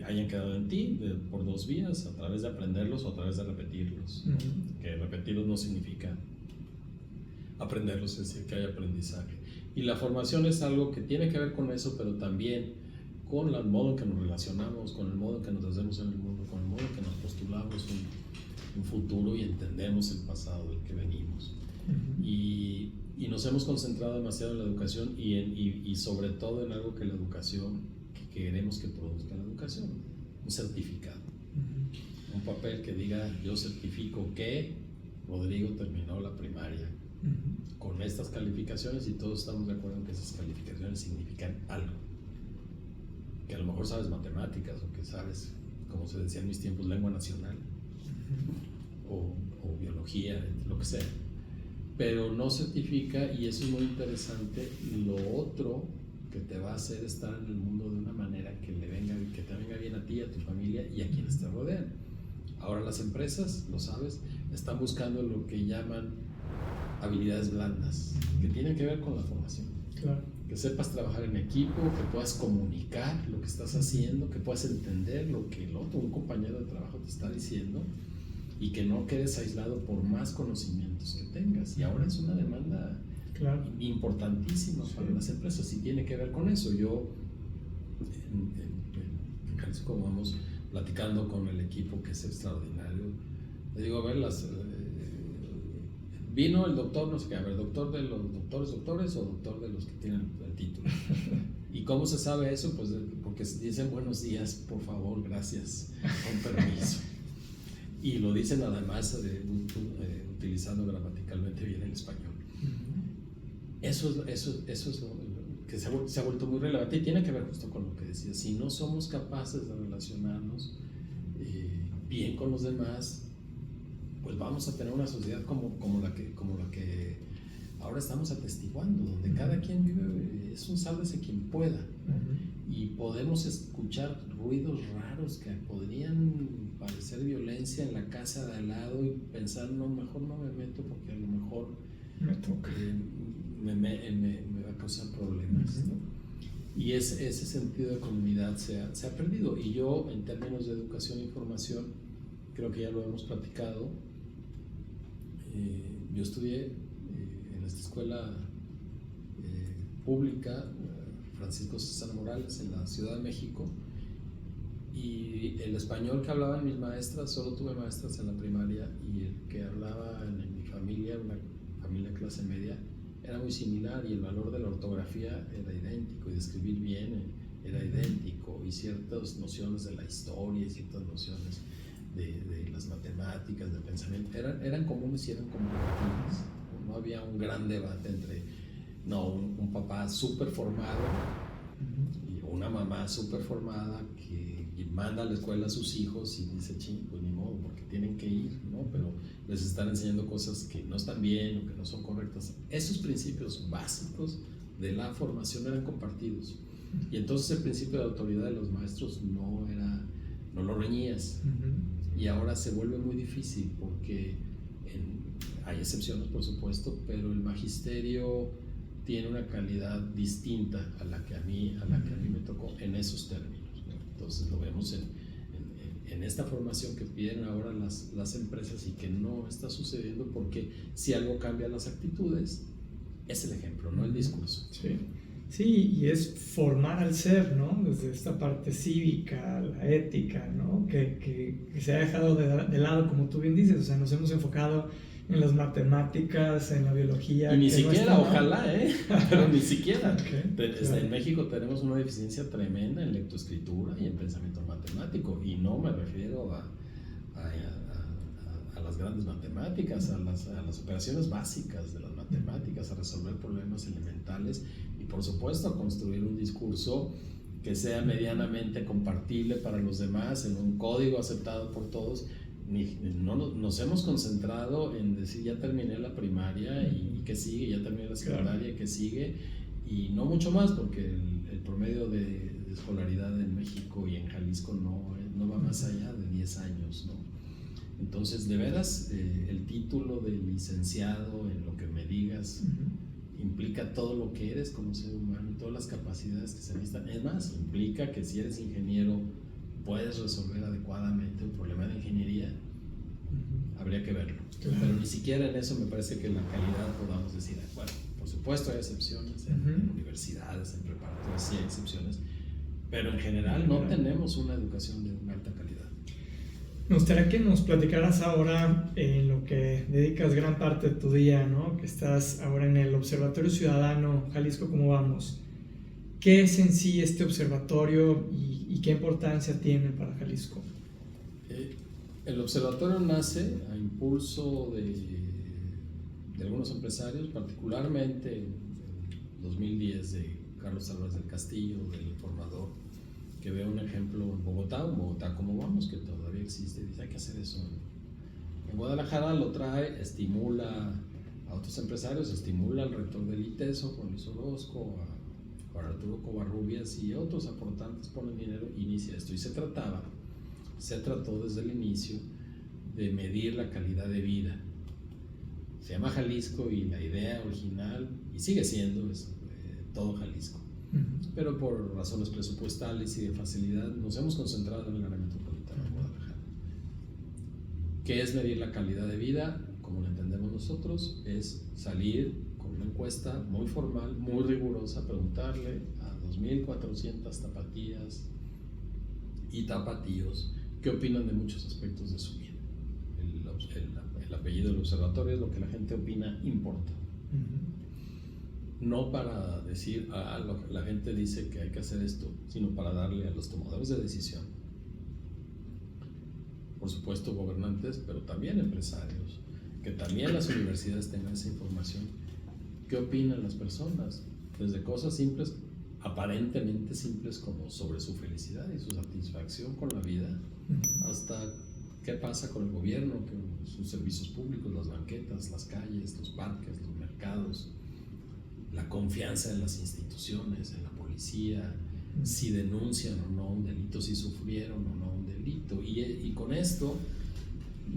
hayan quedado en ti por dos vías, a través de aprenderlos o a través de repetirlos. Que repetirlos no significa aprenderlos, es decir, que hay aprendizaje. Y la formación es algo que tiene que ver con eso, pero también con el modo en que nos relacionamos, con el modo en que nos hacemos en el mundo, con el modo en que nos postulamos un futuro y entendemos el pasado del que venimos. Y nos hemos concentrado demasiado en la educación y sobre todo en algo que la educación, que queremos que produzca la educación, un certificado, un papel que diga, yo certifico que Rodrigo terminó la primaria con estas calificaciones, y todos estamos de acuerdo en que esas calificaciones significan algo, que a lo mejor sabes matemáticas, o que sabes, como se decía en mis tiempos, lengua nacional, o biología, lo que sea, pero no certifica, y eso es muy interesante, lo otro que te va a hacer estar en el mundo de una manera que te venga bien a ti, a tu familia y a quienes te rodean. Ahora las empresas, lo sabes, están buscando lo que llaman habilidades blandas, que tienen que ver con la formación. Claro. Que sepas trabajar en equipo, que puedas comunicar lo que estás haciendo, que puedas entender lo que el otro, un compañero de trabajo te está diciendo, y que no quedes aislado por más conocimientos que tengas. Y ahora es una demanda importantísima para las empresas, y tiene que ver con eso. Yo en Jalisco vamos platicando con el equipo, que es extraordinario. Le digo, a ver, vino el doctor, no sé qué, a ver, doctor de los doctores o doctor de los que tienen el título. ¿Y cómo se sabe eso? Pues porque dicen buenos días, por favor, gracias, con permiso. Y lo dicen además utilizando gramaticalmente bien el español. Eso es lo que se ha vuelto muy relevante, y tiene que ver justo con lo que decía. Si no somos capaces de relacionarnos bien con los demás, pues vamos a tener una sociedad como la que ahora estamos atestiguando, donde cada quien vive, es un sálvese quien pueda, y podemos escuchar ruidos raros que podrían parecer violencia en la casa de al lado, y pensar, no, mejor no me meto porque a lo mejor me toca. Me va a causar problemas, ¿no? Y ese sentido de comunidad se ha perdido. Y yo, en términos de educación e información, creo que ya lo hemos platicado. Yo estudié en esta escuela pública, Francisco César Morales, en la Ciudad de México, y el español que hablaban mis maestras, solo tuve maestras en la primaria, y el que hablaba en mi familia, una familia clase media, era muy similar, y el valor de la ortografía era idéntico, y de escribir bien era idéntico, y ciertas nociones de la historia y ciertas nociones de las matemáticas, del pensamiento, eran comunes y eran compatibles. No había un gran debate entre un papá súper formado y una mamá súper formada que manda a la escuela a sus hijos y dice, pues ni modo, porque tienen que ir, ¿no? Pero les están enseñando cosas que no están bien o que no son correctas. Esos principios básicos de la formación eran compartidos, y entonces el principio de autoridad de los maestros no lo reñías. Y ahora se vuelve muy difícil, porque hay excepciones, por supuesto, pero el magisterio tiene una calidad distinta a la que a mí me tocó en esos términos, ¿no? Entonces lo vemos en esta formación que piden ahora las empresas y que no está sucediendo, porque si algo cambia las actitudes, es el ejemplo, no el discurso. Sí. Sí, y es formar al ser, ¿no? Desde esta parte cívica, la ética, ¿no? Que se ha dejado de lado, como tú bien dices, o sea, nos hemos enfocado en las matemáticas, en la biología. Y ni siquiera, no ojalá, pero ni siquiera. Okay, claro. En México tenemos una deficiencia tremenda en lectoescritura y en pensamiento matemático, y no me refiero a las grandes matemáticas, a las operaciones básicas de las matemáticas, a resolver problemas elementales y por supuesto a construir un discurso que sea medianamente compartible para los demás, en un código aceptado por todos. Nos hemos concentrado en decir ya terminé la primaria y que sigue, ya terminé la secundaria y que sigue, y no mucho más, porque el promedio de escolaridad en México y en Jalisco no va más allá de 10 años, ¿no? Entonces, de veras, el título de licenciado en lo que me digas implica todo lo que eres como ser humano y todas las capacidades que se necesitan. Es más, implica que si eres ingeniero puedes resolver adecuadamente un problema de ingeniería. Habría que verlo. Claro. Pero ni siquiera en eso me parece que en la calidad podamos decir, bueno, por supuesto hay excepciones en universidades, en preparatorias, sí hay excepciones, pero en general no tenemos una educación de una alta calidad. Me gustaría que nos platicaras ahora en lo que dedicas gran parte de tu día, ¿no? Que estás ahora en el Observatorio Ciudadano Jalisco, ¿cómo vamos? ¿Qué es en sí este observatorio y qué importancia tiene para Jalisco? El observatorio nace a impulso de algunos empresarios, particularmente en 2010 de Carlos Álvarez del Castillo, del Informador, que ve un ejemplo en Bogotá como vamos, que todavía existe, y dice hay que hacer eso. En Guadalajara lo trae, estimula a otros empresarios, estimula al rector del ITESO, Juan Luis Orozco, a Juan Arturo Covarrubias y otros aportantes ponen dinero, inicia esto. Y se trató desde el inicio de medir la calidad de vida. Se llama Jalisco y la idea original, y sigue siendo, es todo Jalisco. Pero por razones presupuestales y de facilidad nos hemos concentrado en el área metropolitana de Guadalajara. ¿Qué es medir la calidad de vida? Como lo entendemos nosotros, es salir con una encuesta muy formal, muy rigurosa, preguntarle a 2.400 tapatías y tapatíos qué opinan de muchos aspectos de su vida. El apellido del observatorio es lo que la gente opina importa. No para decir, la gente dice que hay que hacer esto, sino para darle a los tomadores de decisión, por supuesto gobernantes, pero también empresarios, que también las universidades tengan esa información. ¿Qué opinan las personas? Desde cosas simples, aparentemente simples, como sobre su felicidad y su satisfacción con la vida, hasta qué pasa con el gobierno, con sus servicios públicos, las banquetas, las calles, los parques, los mercados, la confianza en las instituciones, en la policía, si denuncian o no un delito, si sufrieron o no un delito. Y con esto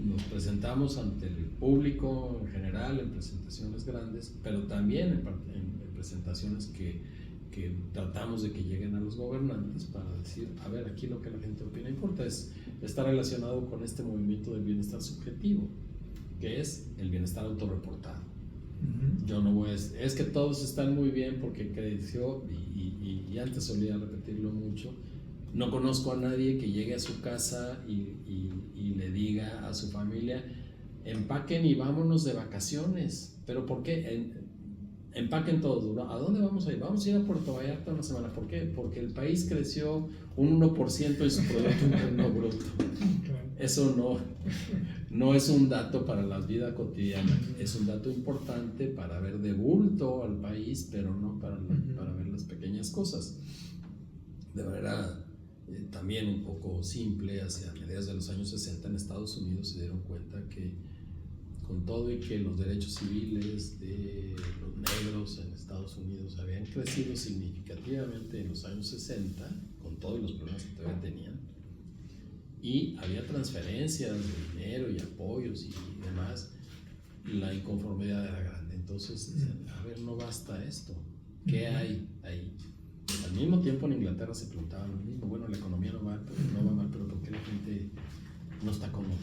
nos presentamos ante el público en general, en presentaciones grandes, pero también en presentaciones que tratamos de que lleguen a los gobernantes para decir, a ver, aquí lo que la gente opina importa, está relacionado con este movimiento del bienestar subjetivo, que es el bienestar autorreportado. Yo no voy a decir, es que todos están muy bien porque creció, y antes solía repetirlo mucho, no conozco a nadie que llegue a su casa y le diga a su familia, empaquen y vámonos de vacaciones. ¿Pero por qué? Empaquen todos, ¿no? ¿A dónde vamos a ir? Vamos a ir a Puerto Vallarta una semana. ¿Por qué? Porque el país creció un 1% de su Producto Interno Bruto. Eso no es un dato para la vida cotidiana, es un dato importante para ver de bulto al país, pero no para ver las pequeñas cosas. De manera también un poco simple, hacia mediados de los años 60 en Estados Unidos se dieron cuenta que con todo y que los derechos civiles de los negros en Estados Unidos habían crecido significativamente en los años 60, con todos los problemas que todavía tenían, y había transferencias de dinero y apoyos y demás, la inconformidad era grande. Entonces, a ver, no basta esto. ¿Qué hay ahí? Al mismo tiempo en Inglaterra se preguntaban lo mismo. Bueno, la economía no va mal, pero ¿por qué la gente no está cómoda?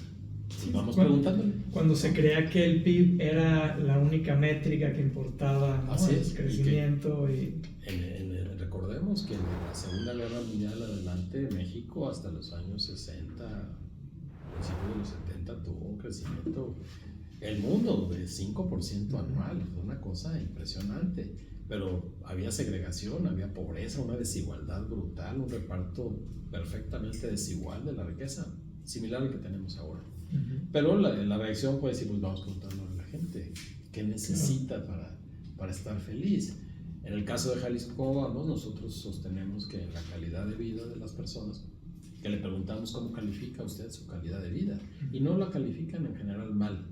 Sí, vamos preguntándole. Cuando se creía que el PIB era la única métrica que importaba, ¿no? Así es, el crecimiento recordemos que en la Segunda Guerra Mundial adelante, México hasta los años 60, principios de los 70, tuvo un crecimiento, el mundo, de 5% anual, fue una cosa impresionante, pero había segregación, había pobreza, una desigualdad brutal, un reparto perfectamente desigual de la riqueza, similar al que tenemos ahora. Pero la reacción puede decir, pues vamos preguntando a la gente, ¿qué necesita para estar feliz? En el caso de Jalisco, vamos, nosotros sostenemos que la calidad de vida de las personas, que le preguntamos cómo califica usted su calidad de vida, y no la califican en general mal.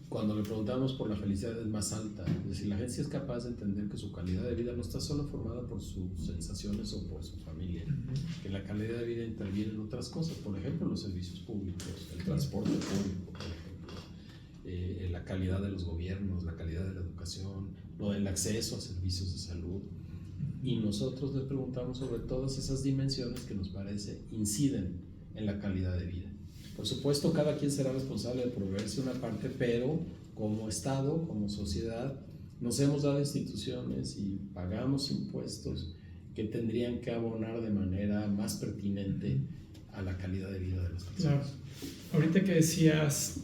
Cuando le preguntamos por la felicidad es más alta, es decir, la gente sí es capaz de entender que su calidad de vida no está solo formada por sus sensaciones o por su familia, que la calidad de vida interviene en otras cosas, por ejemplo, los servicios públicos, el transporte público, por ejemplo, la calidad de los gobiernos, la calidad de la educación, el acceso a servicios de salud. Y nosotros les preguntamos sobre todas esas dimensiones que nos parece inciden en la calidad de vida. Por supuesto, cada quien será responsable de proveerse una parte, pero como Estado, como sociedad, nos hemos dado instituciones y pagamos impuestos que tendrían que abonar de manera más pertinente a la calidad de vida de las personas. Claro. Ahorita que decías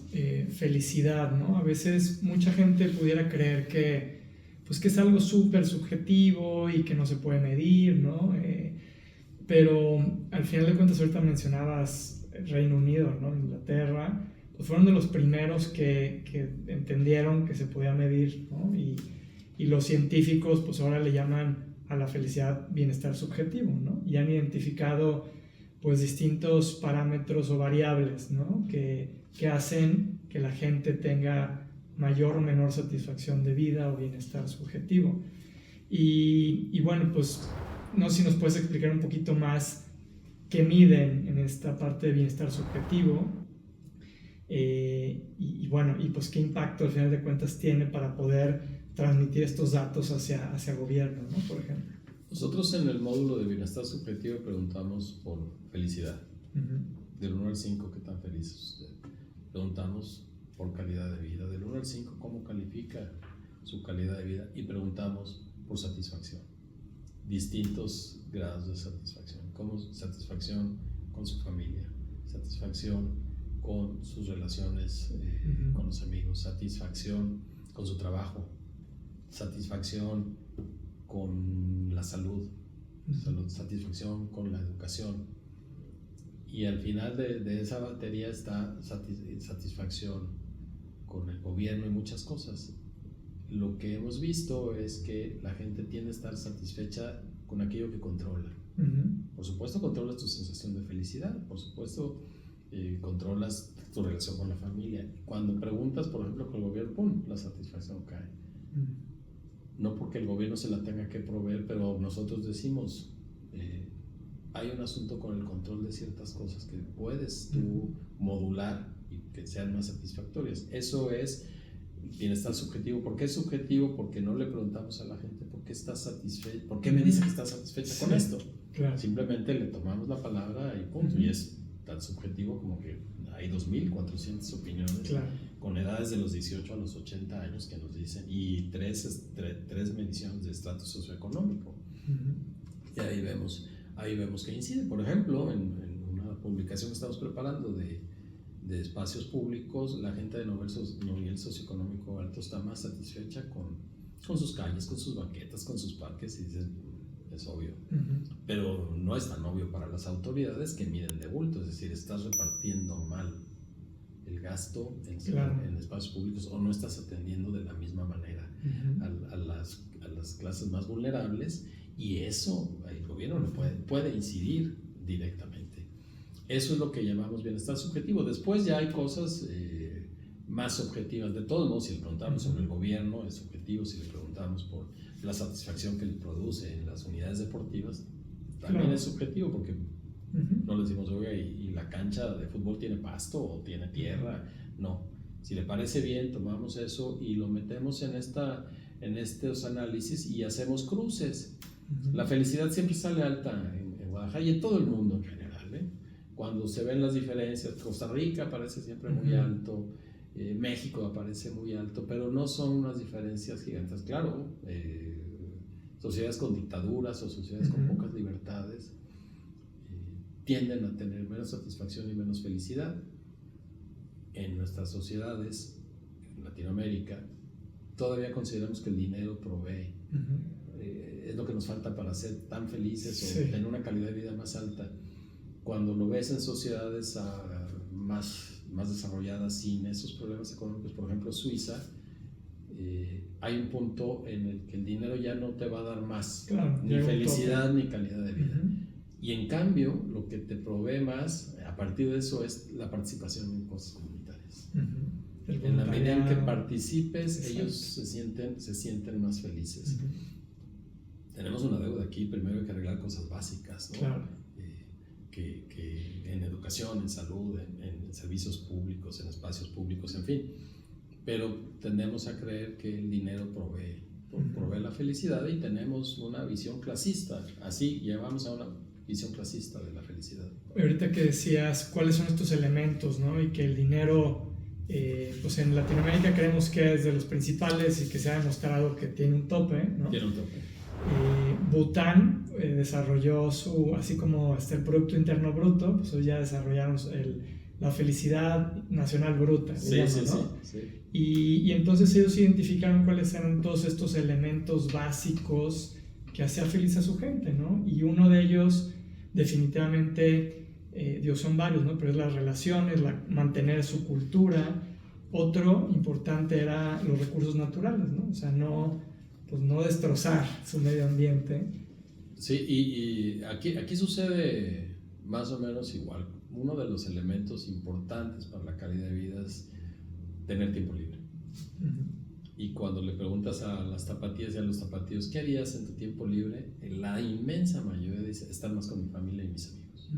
felicidad, ¿no? A veces mucha gente pudiera creer que es algo súper subjetivo y que no se puede medir, ¿no? Pero al final de cuentas, ahorita mencionabas Reino Unido, ¿no? Inglaterra, pues fueron de los primeros que entendieron que se podía medir, ¿no? Y los científicos pues ahora le llaman a la felicidad bienestar subjetivo, ¿no? Y han identificado pues distintos parámetros o variables, ¿no? que hacen que la gente tenga mayor o menor satisfacción de vida o bienestar subjetivo. Y bueno, pues no sé si nos puedes explicar un poquito más qué miden en esta parte de bienestar subjetivo y bueno, y pues qué impacto al final de cuentas tiene para poder transmitir estos datos hacia gobierno, ¿no? Por ejemplo. Nosotros en el módulo de bienestar subjetivo preguntamos por felicidad. Del 1 al 5, ¿qué tan feliz es usted? Preguntamos por calidad de vida. Del 1 al 5, ¿cómo califica su calidad de vida? Y preguntamos por satisfacción. Distintos grados de satisfacción. Como satisfacción con su familia, satisfacción con sus relaciones con los amigos, satisfacción con su trabajo, satisfacción con la salud, satisfacción con la educación. Y al final de esa batería está satisfacción con el gobierno y muchas cosas. Lo que hemos visto es que la gente tiende a estar satisfecha con aquello que controla. Por supuesto controlas tu sensación de felicidad, por supuesto controlas tu relación con la familia. Cuando preguntas, por ejemplo, con el gobierno, ¡pum!, la satisfacción cae. No porque el gobierno se la tenga que proveer, pero nosotros decimos, hay un asunto con el control de ciertas cosas que puedes tú modular y que sean más satisfactorias. Eso es bienestar subjetivo. ¿Por qué es subjetivo? Porque no le preguntamos a la gente por qué está satisfecha, por qué me dice que está satisfecha con esto. Claro. Simplemente le tomamos la palabra y punto. Y es tan subjetivo como que hay 2.400 opiniones, claro, con edades de los 18 a los 80 años que nos dicen, y tres mediciones de estatus socioeconómico. Y ahí vemos que incide. Por ejemplo, en una publicación que estamos preparando de espacios públicos, la gente de nivel socioeconómico alto está más satisfecha con sus calles, con sus banquetas, con sus parques, y dicen, es obvio. Pero no es tan obvio para las autoridades que miden de bulto, es decir, estás repartiendo mal el gasto en espacios públicos o no estás atendiendo de la misma manera a las clases más vulnerables, y eso el gobierno no puede incidir directamente. Eso es lo que llamamos bienestar subjetivo. Después ya hay cosas más objetivas. De todos modos, si le preguntamos sobre el gobierno, es subjetivo. Si le preguntamos por la satisfacción que le produce en las unidades deportivas, también es subjetivo, porque no le decimos, oiga, ¿y la cancha de fútbol tiene pasto o tiene tierra? No, si le parece bien, tomamos eso y lo metemos en estos análisis y hacemos cruces. La felicidad siempre sale alta en Guadalajara y en todo el mundo en general, ¿eh? Cuando se ven las diferencias, Costa Rica aparece siempre muy alto, México aparece muy alto, pero no son unas diferencias gigantes. Claro, sociedades con dictaduras o sociedades con pocas libertades tienden a tener menos satisfacción y menos felicidad. En nuestras sociedades, en Latinoamérica, todavía consideramos que el dinero provee. Es lo que nos falta para ser tan felices o tener una calidad de vida más alta. Cuando lo ves en sociedades más desarrolladas, sin esos problemas económicos, por ejemplo Suiza, hay un punto en el que el dinero ya no te va a dar más, claro, ni felicidad ni calidad de vida. Y en cambio, lo que te provee más, a partir de eso, es la participación en cosas comunitarias. En la medida en que participes, ellos se sienten más felices. Tenemos una deuda aquí, primero hay que arreglar cosas básicas, ¿no? Claro. Que en educación, en salud, en servicios públicos, en espacios públicos, en fin. Pero tendemos a creer que el dinero provee la felicidad y tenemos una visión clasista. Así llevamos a una visión clasista de la felicidad. Ahorita que decías cuáles son estos elementos, ¿no? Y que el dinero, pues en Latinoamérica creemos que es de los principales y que se ha demostrado que tiene un tope, ¿no? Tiene un tope. Bután desarrolló así como el Producto Interno Bruto, pues hoy ya desarrollaron la felicidad nacional bruta, digamos, ¿no? Sí. Y entonces ellos identificaron cuáles eran todos estos elementos básicos que hacía feliz a su gente, ¿no? Y uno de ellos definitivamente, son varios, ¿no? Pero es las relaciones, mantener su cultura. Otro importante era los recursos naturales, ¿no? O sea, no destrozar su medio ambiente. Sí, y aquí sucede más o menos igual. Uno de los elementos importantes para la calidad de vida es tener tiempo libre. Y cuando le preguntas a las tapatías y a los tapatíos, ¿qué harías en tu tiempo libre? La inmensa mayoría dice, estar más con mi familia y mis amigos.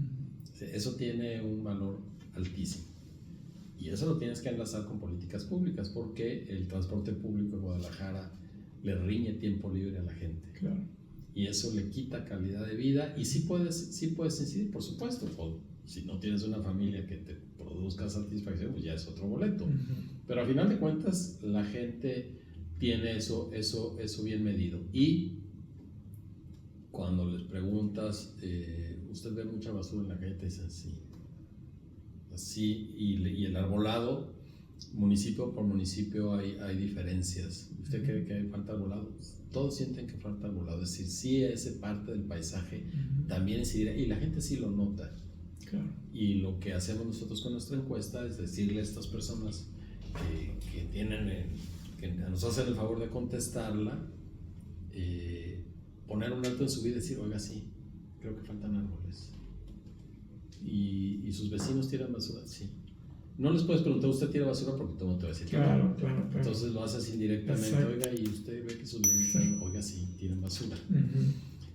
Eso tiene un valor altísimo. Y eso lo tienes que enlazar con políticas públicas, porque el transporte público en Guadalajara le riñe tiempo libre a la gente. Claro. Y eso le quita calidad de vida. Y sí puedes incidir, por supuesto. Si no tienes una familia que te produzca satisfacción, pues ya es otro boleto. Pero al final de cuentas, la gente tiene eso bien medido. Y cuando les preguntas, ¿usted ve mucha basura en la calle? Te dicen sí. Así, y el arbolado, municipio por municipio hay diferencias. ¿Usted cree que falta arbolado? Todos sienten que falta arbolado. Es decir, sí, esa parte del paisaje también incidirá, y la gente sí lo nota. Claro. Y lo que hacemos nosotros con nuestra encuesta es decirle a estas personas que nos hacen el favor de contestarla, poner un alto en su vida y decir, oiga, sí, creo que faltan árboles. ¿Y sus vecinos tiran basura? Sí. No les puedes preguntar, ¿usted tira basura? Porque tú no te vas a decir. Claro. Entonces lo haces indirectamente. Exacto. Oiga, y usted ve que sus vecinos están, oiga, sí, tiran basura.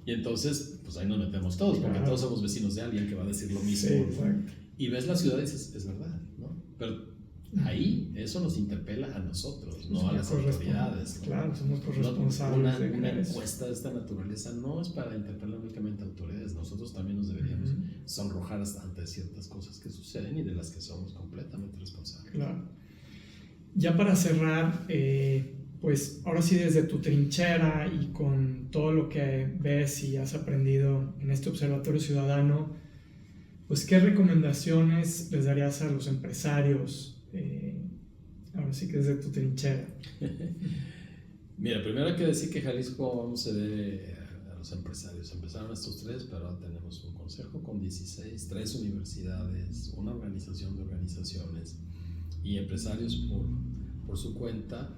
Y entonces, pues ahí nos metemos todos, porque todos somos vecinos de alguien que va a decir lo mismo. Sí, exacto. Y ves la ciudad y dices, es verdad, ¿no? Pero ahí eso nos interpela a nosotros, no a las autoridades, ¿no? Claro, somos corresponsables. Una encuesta de esta naturaleza no es para interpelar únicamente a autoridades. Nosotros también nos deberíamos sonrojar ante ciertas cosas que suceden y de las que somos completamente responsables. Claro. Ya para cerrar, pues ahora sí, desde tu trinchera y con todo lo que ves y has aprendido en este Observatorio Ciudadano, pues ¿qué recomendaciones les darías a los empresarios? Ahora sí que desde tu trinchera. Mira, primero hay que decir que Jalisco vamos a ceder a los empresarios. Empezaron estos tres, pero ahora tenemos un consejo con 16, 3 universidades, una organización de organizaciones y empresarios por su cuenta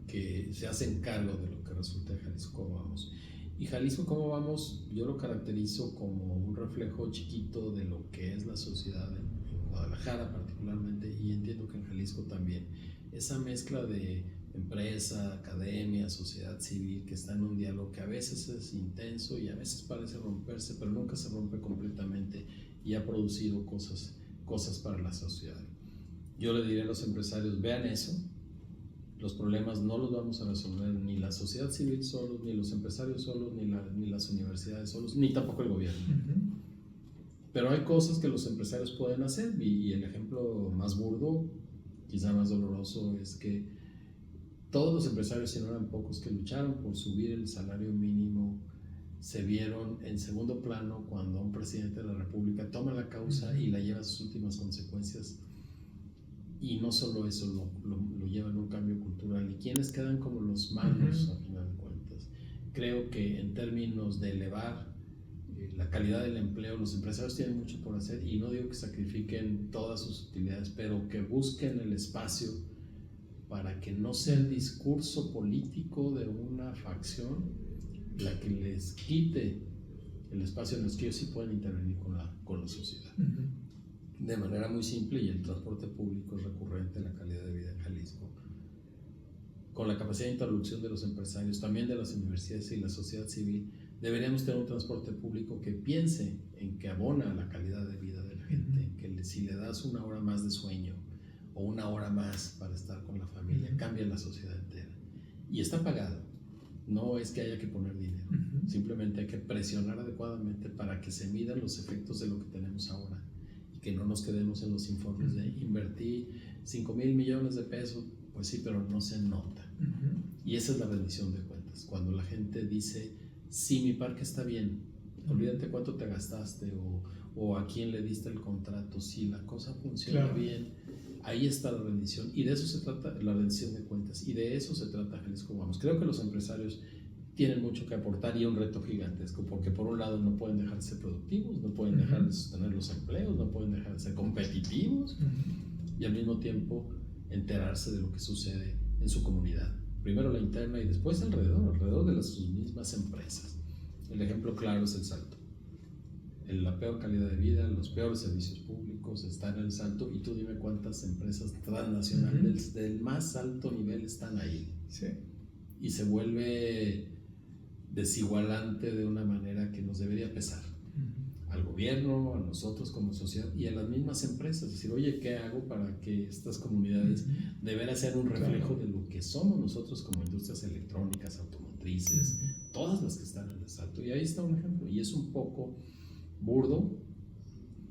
que se hacen cargo de lo que resulta de Jalisco Cómo Vamos. Y Jalisco Cómo Vamos yo lo caracterizo como un reflejo chiquito de lo que es la sociedad en Guadalajara particularmente, y entiendo que en Jalisco también. Esa mezcla de empresa, academia, sociedad civil que está en un diálogo que a veces es intenso y a veces parece romperse, pero nunca se rompe completamente, y ha producido cosas para la sociedad. yo le diría a los empresarios, vean eso, los problemas no los vamos a resolver ni la sociedad civil solos, ni los empresarios solos, ni las universidades solos, ni tampoco el gobierno. Pero hay cosas que los empresarios pueden hacer y el ejemplo más burdo, quizá más doloroso, es que todos los empresarios, si no eran pocos, que lucharon por subir el salario mínimo, se vieron en segundo plano cuando un presidente de la República toma la causa y la lleva a sus últimas consecuencias. Y no solo eso, lo lleva en un cambio cultural. ¿Y quiénes quedan como los malos, a final de cuentas? Creo que en términos de elevar la calidad del empleo, los empresarios tienen mucho por hacer, y no digo que sacrifiquen todas sus utilidades, pero que busquen el espacio para que no sea el discurso político de una facción la que les quite el espacio en el que ellos sí pueden intervenir con la sociedad. De manera muy simple, y el transporte público es recurrente en la calidad de vida en Jalisco, con la capacidad de interlocución de los empresarios, también de las universidades y la sociedad civil, deberíamos tener un transporte público que piense en que abona la calidad de vida de la gente, que si le das una hora más de sueño o una hora más para estar con la familia, cambia la sociedad entera. Y está pagado, no es que haya que poner dinero, simplemente hay que presionar adecuadamente para que se midan los efectos de lo que tenemos ahora y que no nos quedemos en los informes de invertí 5,000 millones de pesos, pues sí, pero no se nota. Y esa es la rendición de cuentas, cuando la gente dice, sí, mi parque está bien, olvídate cuánto te gastaste o a quién le diste el contrato, si la cosa funciona bien, ahí está la rendición, y de eso se trata la rendición de cuentas, y de eso se trata Jalisco Vamos. Creo que los empresarios tienen mucho que aportar y un reto gigantesco, porque por un lado no pueden dejar de ser productivos, no pueden dejar de sostener los empleos, no pueden dejar de ser competitivos, y al mismo tiempo enterarse de lo que sucede en su comunidad. Primero la interna y después alrededor de sus mismas empresas. El ejemplo claro es el Salto. La peor calidad de vida, los peores servicios públicos están en el Salto, y tú dime cuántas empresas transnacionales del más alto nivel están ahí. Sí. Y se vuelve desigualante de una manera que nos debería pesar. Al gobierno, a nosotros como sociedad y a las mismas empresas. Es decir, oye, ¿qué hago para que estas comunidades de veras sean un reflejo de lo que somos nosotros como industrias electrónicas, automotrices, todas las que están en el Salto? Y ahí está un ejemplo. Y es un poco burdo,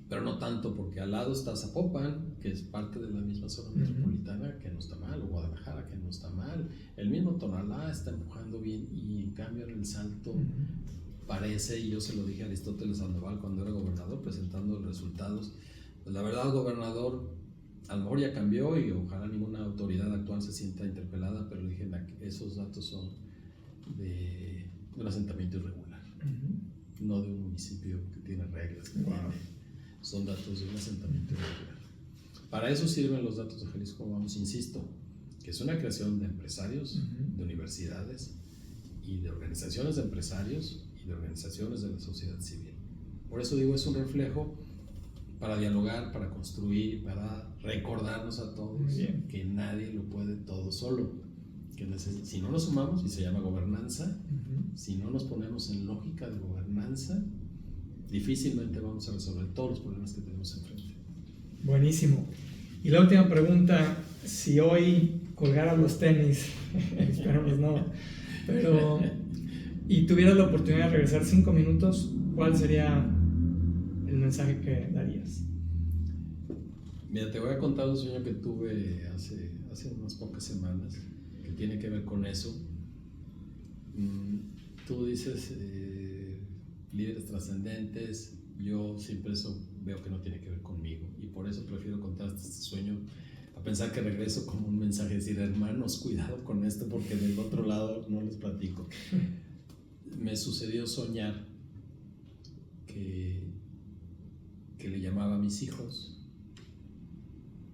pero no tanto, porque al lado está Zapopan, que es parte de la misma zona metropolitana, que no está mal, o Guadalajara, que no está mal. El mismo Tonalá está empujando bien, y en cambio en el Salto parece, y yo se lo dije a Aristóteles Sandoval cuando era gobernador, presentando los resultados, pues la verdad, gobernador, a lo mejor ya cambió y ojalá ninguna autoridad actual se sienta interpelada, pero le dije, esos datos son de un asentamiento irregular, no de un municipio que tiene reglas, son datos de un asentamiento irregular. Para eso sirven los datos de Jalisco Vamos, insisto, que es una creación de empresarios, de universidades y de organizaciones de empresarios y de organizaciones de la sociedad civil. Por eso digo, es un reflejo para dialogar, para construir, para recordarnos a todos que nadie lo puede todo solo, que si no nos sumamos, y se llama gobernanza, si no nos ponemos en lógica de gobernanza, difícilmente vamos a resolver todos los problemas que tenemos enfrente. Buenísimo. Y la última pregunta, si hoy colgaras los tenis, esperamos no, pero y tuvieras la oportunidad de regresar 5 minutos, ¿cuál sería el mensaje que darías? Mira, te voy a contar un sueño que tuve hace unas pocas semanas, que tiene que ver con eso. Tú dices líderes trascendentes, yo siempre eso veo que no tiene que ver conmigo, y por eso prefiero contar este sueño a pensar que regreso como un mensaje, decir, hermanos, cuidado con esto, porque del otro lado no les platico. Me sucedió soñar que le llamaba a mis hijos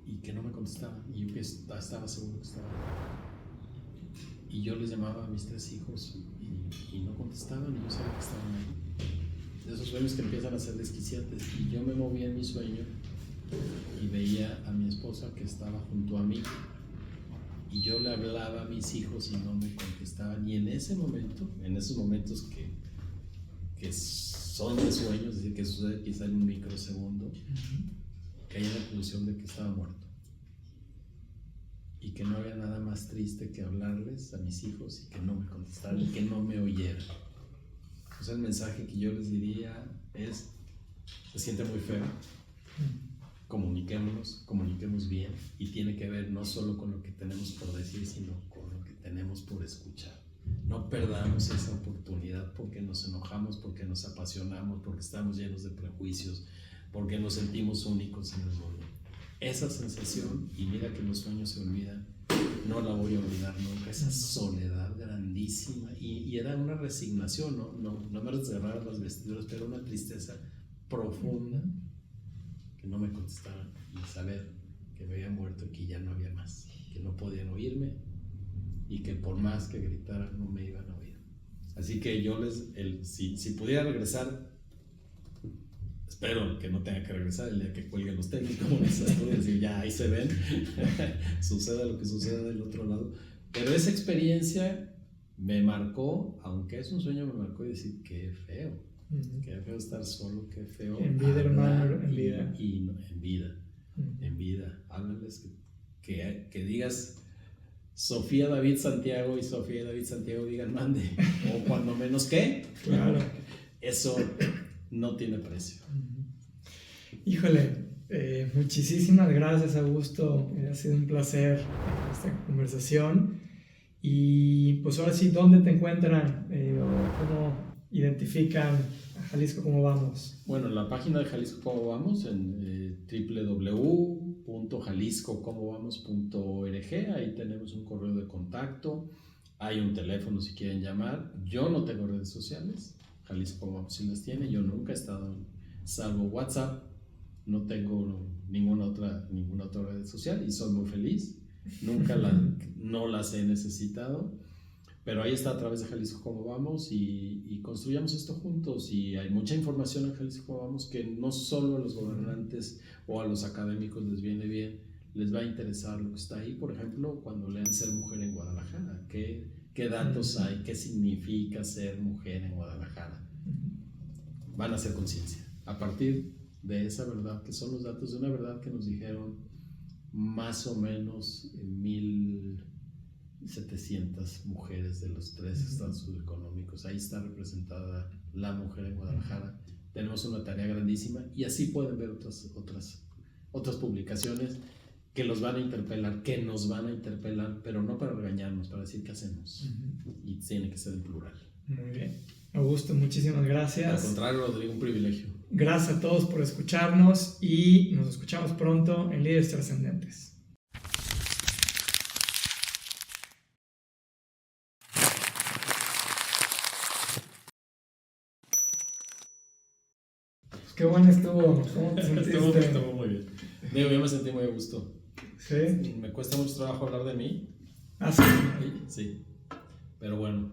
y que no me contestaban, y yo estaba seguro que estaban. Y yo les llamaba a mis 3 hijos y no contestaban, y yo sabía que estaban ahí. De esos sueños que empiezan a ser desquiciantes, y yo me movía en mi sueño y veía a mi esposa que estaba junto a mí, y yo le hablaba a mis hijos y no me contestaban. Y en ese momento, en esos momentos que son de sueños, es decir, que sucede quizá en un microsegundo, caí en la conclusión de que estaba muerto. y que no había nada más triste que hablarles a mis hijos y que no me contestaran y que no me oyeran. O sea, el mensaje que yo les diría es, se siente muy feo, comuniquemos bien, y tiene que ver no solo con lo que tenemos por decir, sino con lo que tenemos por escuchar. No perdamos esa oportunidad porque nos enojamos, porque nos apasionamos, porque estamos llenos de prejuicios, porque nos sentimos únicos en el mundo. Esa sensación, y mira que los sueños se olvidan, no la voy a olvidar nunca, esa soledad grandísima, y era una resignación, no me desgarraron las vestiduras, pero una tristeza profunda, que no me contestaran, y saber que me había muerto y que ya no había más, que no podían oírme, y que por más que gritaran no me iban a oír. Así que yo si pudiera regresar, espero que no tenga que regresar el día que cuelguen los tenis, como dices tú, y decir, ya ahí se ven, suceda lo que suceda del otro lado. Pero esa experiencia me marcó, aunque es un sueño, me marcó, y decir, qué feo, qué feo estar solo, qué feo. En vida, hermano, en vida. En vida. Háblales que digas Sofía David Santiago, y Sofía David Santiago digan mande, o cuando menos ¿qué? Claro. Eso no tiene precio. Híjole, muchísimas gracias, Augusto. Ha sido un placer esta conversación. Y pues ahora sí, ¿dónde te encuentran? ¿O cómo identifican a Jalisco Cómo Vamos? Bueno, en la página de Jalisco Cómo Vamos, en www.jaliscocomovamos.org, ahí tenemos un correo de contacto, hay un teléfono si quieren llamar. Yo no tengo redes sociales, Jalisco Cómo Vamos sí las tiene, yo nunca he estado, salvo WhatsApp, no tengo ninguna otra red social, y soy muy feliz, no las he necesitado. Pero ahí está, a través de Jalisco Cómo Vamos, y construyamos esto juntos. Y hay mucha información en Jalisco Cómo Vamos que no solo a los gobernantes o a los académicos les viene bien, les va a interesar lo que está ahí. Por ejemplo, cuando lean Ser Mujer en Guadalajara, ¿qué datos hay? ¿Qué significa ser mujer en Guadalajara? Van a hacer conciencia a partir de esa verdad, que son los datos de una verdad que nos dijeron más o menos 1,700 mujeres de los 3 estados socioeconómicos. Ahí está representada la mujer en Guadalajara. Tenemos una tarea grandísima, y así pueden ver otras publicaciones que los van a interpelar, que nos van a interpelar, pero no para regañarnos, para decir qué hacemos. Y tiene que ser en plural. Muy bien. Augusto, muchísimas gracias. Al contrario, Rodrigo, un privilegio. Gracias a todos por escucharnos, y nos escuchamos pronto en Líderes Trascendentes. Qué bueno estuvo. ¿Cómo te sentiste? Estuvo muy bien. Digo, yo me sentí muy a gusto. ¿Sí? Me cuesta mucho trabajo hablar de mí. ¿Ah, sí? Sí. Pero bueno,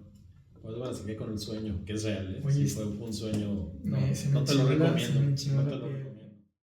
pues me saqué con el sueño, que es real. Oye, sí, fue un sueño. No se me te lo enchiló recomiendo. la piel. No te lo recomiendo.